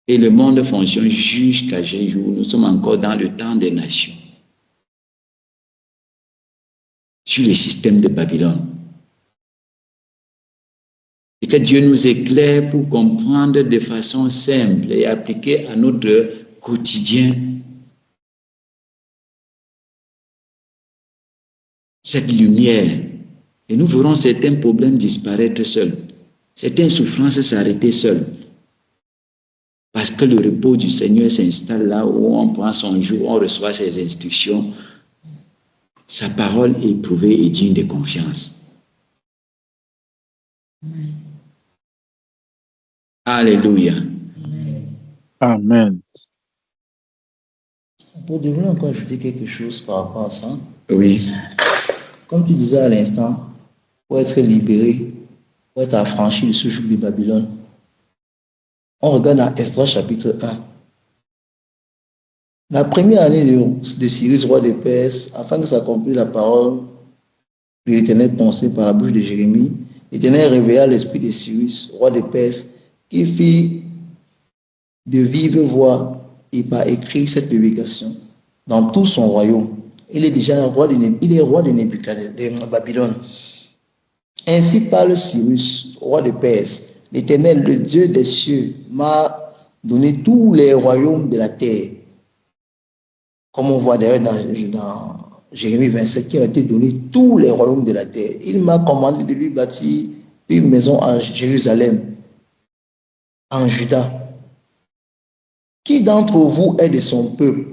Speaker 1: Et le monde fonctionne jusqu'à ce jour. Nous sommes encore dans le temps des nations. Sur le système de Babylone. Et que Dieu nous éclaire pour comprendre de façon simple et appliquer à notre quotidien cette lumière. Et nous verrons certains problèmes disparaître seuls. Certaines souffrances s'arrêter seules. Parce que le repos du Seigneur s'installe là où on prend son jour, on reçoit ses instructions. Sa parole est prouvée et digne de confiance. Alléluia.
Speaker 3: Amen.
Speaker 5: pour devenir encore ajouter quelque chose par rapport à ça.
Speaker 1: Oui.
Speaker 5: Comme tu disais à l'instant, pour être libéré, pour être affranchi de ce joug de Babylone, on regarde dans Esdras chapitre 1. La première année de Cyrus, roi de Perse, afin que s'accomplisse la parole de l'Éternel pensée par la bouche de Jérémie, l'Éternel réveilla l'esprit de Cyrus, roi de Perse, qui fit de vive voix et par écrit cette publication dans tout son royaume. Il est déjà roi de Babylone. Ainsi parle Cyrus, roi de Perse. L'Éternel, le Dieu des cieux, m'a donné tous les royaumes de la terre. Comme on voit d'ailleurs dans Jérémie 27, qui a été donné tous les royaumes de la terre. Il m'a commandé de lui bâtir une maison à Jérusalem, en Juda. Qui d'entre vous est de son peuple?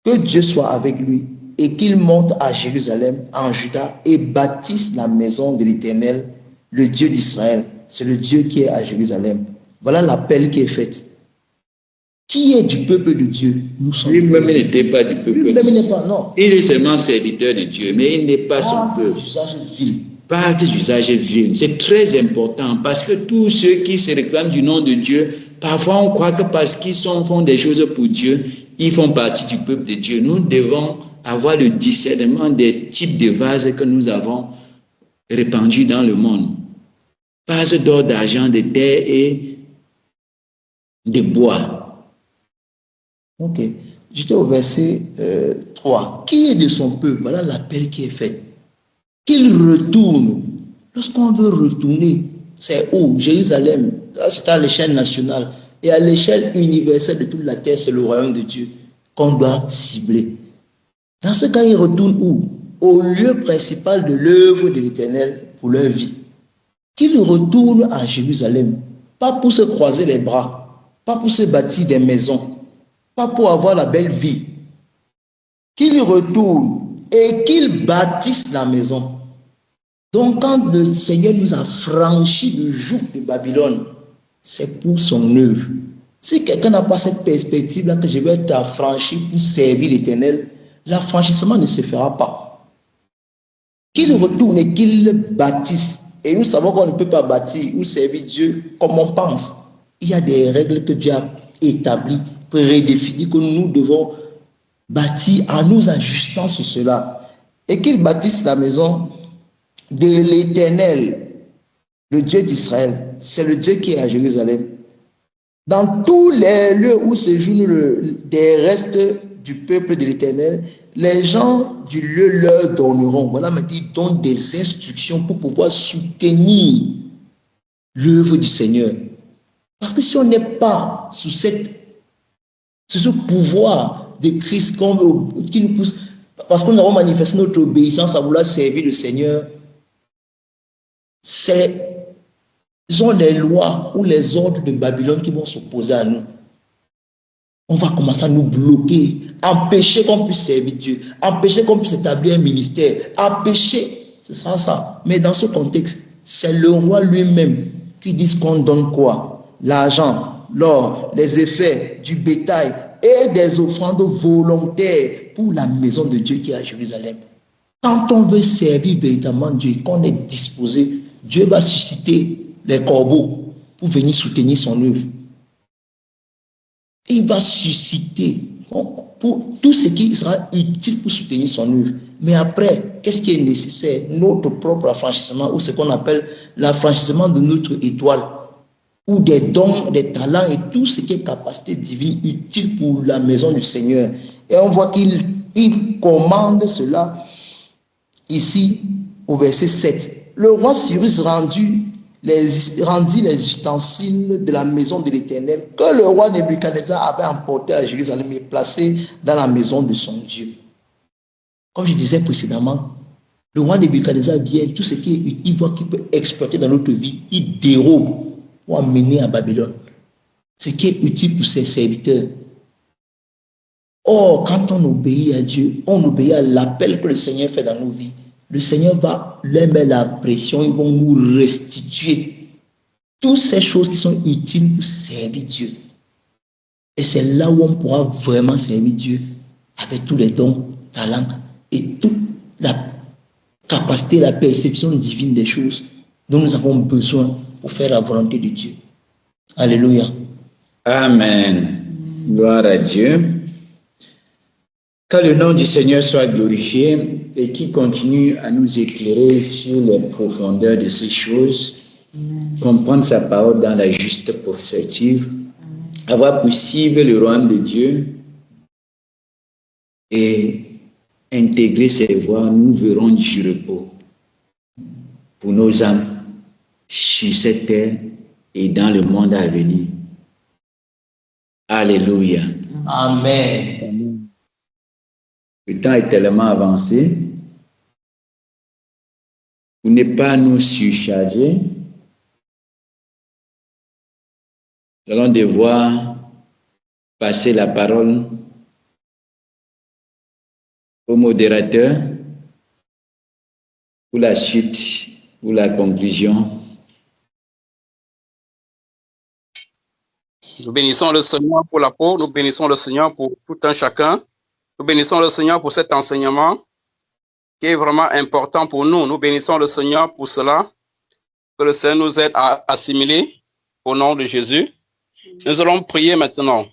Speaker 5: Que Dieu soit avec lui et qu'il monte à Jérusalem, en Juda, et bâtisse la maison de l'Éternel, le Dieu d'Israël. C'est le Dieu qui est à Jérusalem. Voilà l'appel qui est fait. Qui est du peuple de Dieu? Nous sommes.
Speaker 1: Lui-même n'était pas du peuple.
Speaker 5: Lui-même n'est pas, non.
Speaker 1: Il est seulement serviteur de Dieu, mais il n'est pas son peuple. Par des usages vils. C'est très important parce que tous ceux qui se réclament du nom de Dieu, parfois on croit que parce qu'ils font des choses pour Dieu, ils font partie du peuple de Dieu. Nous devons avoir le discernement des types de vases que nous avons répandus dans le monde. Vases d'or, d'argent, de terre et de bois.
Speaker 5: Ok. J'étais au verset 3. Qui est de son peuple? Voilà l'appel qui est fait. Qu'il retourne. Lorsqu'on veut retourner, c'est où? Jérusalem. C'est à l'échelle nationale. Et à l'échelle universelle de toute la terre, c'est le royaume de Dieu qu'on doit cibler. Dans ce cas, ils retournent où? Au lieu principal de l'œuvre de l'Éternel pour leur vie. Qu'ils retournent à Jérusalem. Pas pour se croiser les bras. Pas pour se bâtir des maisons. Pas pour avoir la belle vie. Qu'ils retournent et qu'ils bâtissent la maison. Donc, quand le Seigneur nous a franchi le joug de Babylone, c'est pour son œuvre. Si quelqu'un n'a pas cette perspective-là, que je vais être affranchi pour servir l'Éternel, l'affranchissement ne se fera pas. Qu'il retourne et qu'il bâtisse. Et nous savons qu'on ne peut pas bâtir ou servir Dieu comme on pense. Il y a des règles que Dieu a établies, prédéfinies, que nous devons bâtir en nous ajustant sur cela. Et qu'il bâtisse la maison de l'Éternel, le Dieu d'Israël. C'est le Dieu qui est à Jérusalem. Dans tous les lieux où séjournent des restes du peuple de l'Éternel, les gens du lieu leur donneront. Voilà, maintenant, ils donnent des instructions pour pouvoir soutenir l'œuvre du Seigneur. Parce que si on n'est pas sous ce pouvoir de Christ qui nous pousse, parce que nous avons manifesté notre obéissance à vouloir servir le Seigneur, ce sont les lois ou les ordres de Babylone qui vont s'opposer à nous. On va commencer à nous bloquer, empêcher qu'on puisse servir Dieu, empêcher qu'on puisse établir un ministère, empêcher, ce sera ça. Mais dans ce contexte, c'est le roi lui-même qui dit qu'on donne quoi? L'argent, l'or, les effets, du bétail et des offrandes volontaires pour la maison de Dieu qui est à Jérusalem. Quand on veut servir véritablement Dieu, qu'on est disposé, Dieu va susciter les corbeaux pour venir soutenir son œuvre. Il va susciter pour tout ce qui sera utile pour soutenir son œuvre. Mais après, qu'est-ce qui est nécessaire? Notre propre affranchissement, ou ce qu'on appelle l'affranchissement de notre étoile, ou des dons, des talents et tout ce qui est capacité divine utile pour la maison du Seigneur. Et on voit qu'il commande cela ici au verset 7. Le roi Cyrus rendit les ustensiles de la maison de l'Éternel que le roi Nebuchadnezzar avait emporté à Jérusalem et placé dans la maison de son Dieu. Comme je disais précédemment, le roi Nebuchadnezzar vient, tout ce qu'il voit qu'il peut exploiter dans notre vie, il dérobe pour amener à Babylone. Ce qui est utile pour ses serviteurs. Or, quand on obéit à Dieu, on obéit à l'appel que le Seigneur fait dans nos vies. Le Seigneur va leur mettre la pression, ils vont nous restituer toutes ces choses qui sont utiles pour servir Dieu. Et c'est là où on pourra vraiment servir Dieu avec tous les dons, talents et toute la capacité, la perception divine des choses dont nous avons besoin pour faire la volonté de Dieu. Alléluia.
Speaker 1: Amen. Gloire à Dieu. Que le nom du Seigneur soit glorifié et qui continue à nous éclairer sur les profondeurs de ces choses, comprendre sa parole dans la juste perspective, avoir pour cible le royaume de Dieu et intégrer ses voies, nous verrons du repos pour nos âmes sur cette terre et dans le monde à venir. Alléluia.
Speaker 5: Amen.
Speaker 1: Le temps est tellement avancé. Pour ne pas nous surcharger, nous allons devoir passer la parole au modérateur pour la suite, pour la conclusion.
Speaker 4: Nous bénissons le Seigneur pour l'apôtre, nous bénissons le Seigneur pour tout un chacun. Nous bénissons le Seigneur pour cet enseignement qui est vraiment important pour nous. Nous bénissons le Seigneur pour cela. Que le Seigneur nous aide à assimiler au nom de Jésus. Nous allons prier maintenant.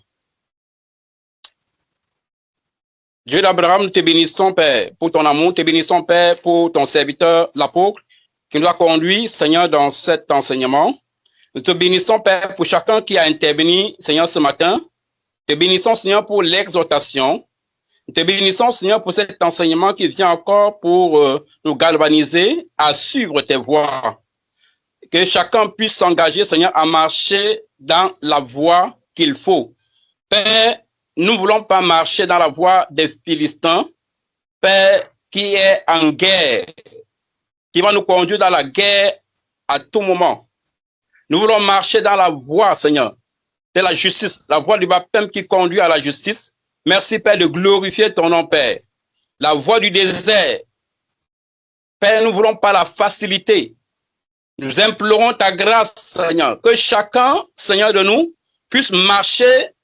Speaker 4: Dieu d'Abraham, nous te bénissons, Père, pour ton amour. Nous te bénissons, Père, pour ton serviteur, l'apôtre, qui nous a conduit, Seigneur, dans cet enseignement. Nous te bénissons, Père, pour chacun qui a intervenu, Seigneur, ce matin. Nous te bénissons, Seigneur, pour l'exhortation. Nous te bénissons, Seigneur, pour cet enseignement qui vient encore pour nous galvaniser à suivre tes voies. Que chacun puisse s'engager, Seigneur, à marcher dans la voie qu'il faut. Père, nous ne voulons pas marcher dans la voie des Philistins, Père, qui est en guerre, qui va nous conduire dans la guerre à tout moment. Nous voulons marcher dans la voie, Seigneur, de la justice, la voie du baptême qui conduit à la justice. Merci, Père, de glorifier ton nom, Père. La voie du désert, Père, nous ne voulons pas la facilité. Nous implorons ta grâce, Seigneur, que chacun, Seigneur, de nous puisse marcher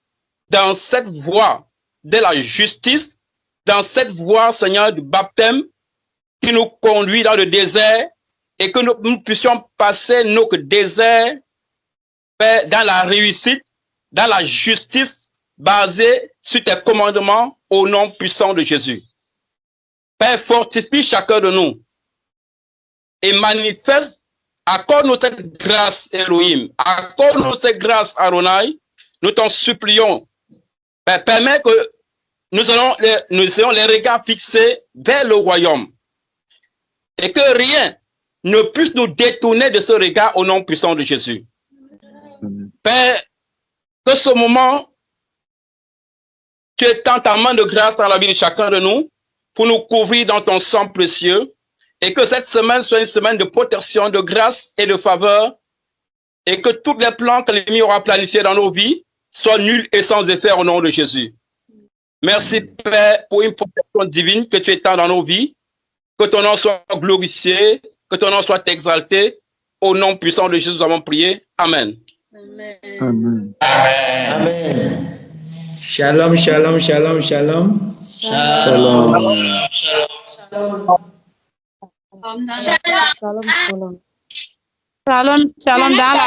Speaker 4: dans cette voie de la justice, dans cette voie, Seigneur, du baptême qui nous conduit dans le désert et que nous puissions passer nos déserts, Père, dans la réussite, dans la justice basée sur tes commandements au nom puissant de Jésus. Père, fortifie chacun de nous et manifeste, accorde-nous cette grâce, Elohim, accorde-nous cette grâce, Adonai, nous t'en supplions. Père, permets que nous ayons les regards fixés vers le royaume et que rien ne puisse nous détourner de ce regard au nom puissant de Jésus. Père, que ce moment, tu étends ta main de grâce dans la vie de chacun de nous pour nous couvrir dans ton sang précieux et que cette semaine soit une semaine de protection, de grâce et de faveur et que tous les plans que l'ennemi aura planifiés dans nos vies soient nuls et sans effet au nom de Jésus. Merci, Père, pour une protection divine que tu étends dans nos vies. Que ton nom soit glorifié, que ton nom soit exalté. Au nom puissant de Jésus, nous avons prié. Amen.
Speaker 7: Amen.
Speaker 3: Amen.
Speaker 5: Amen.
Speaker 1: Shalom, shalom, shalom, shalom.
Speaker 5: Shalom.
Speaker 8: Shalom, shalom dans la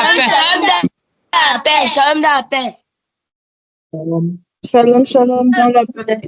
Speaker 8: paix.
Speaker 7: Shalom, shalom dans la paix.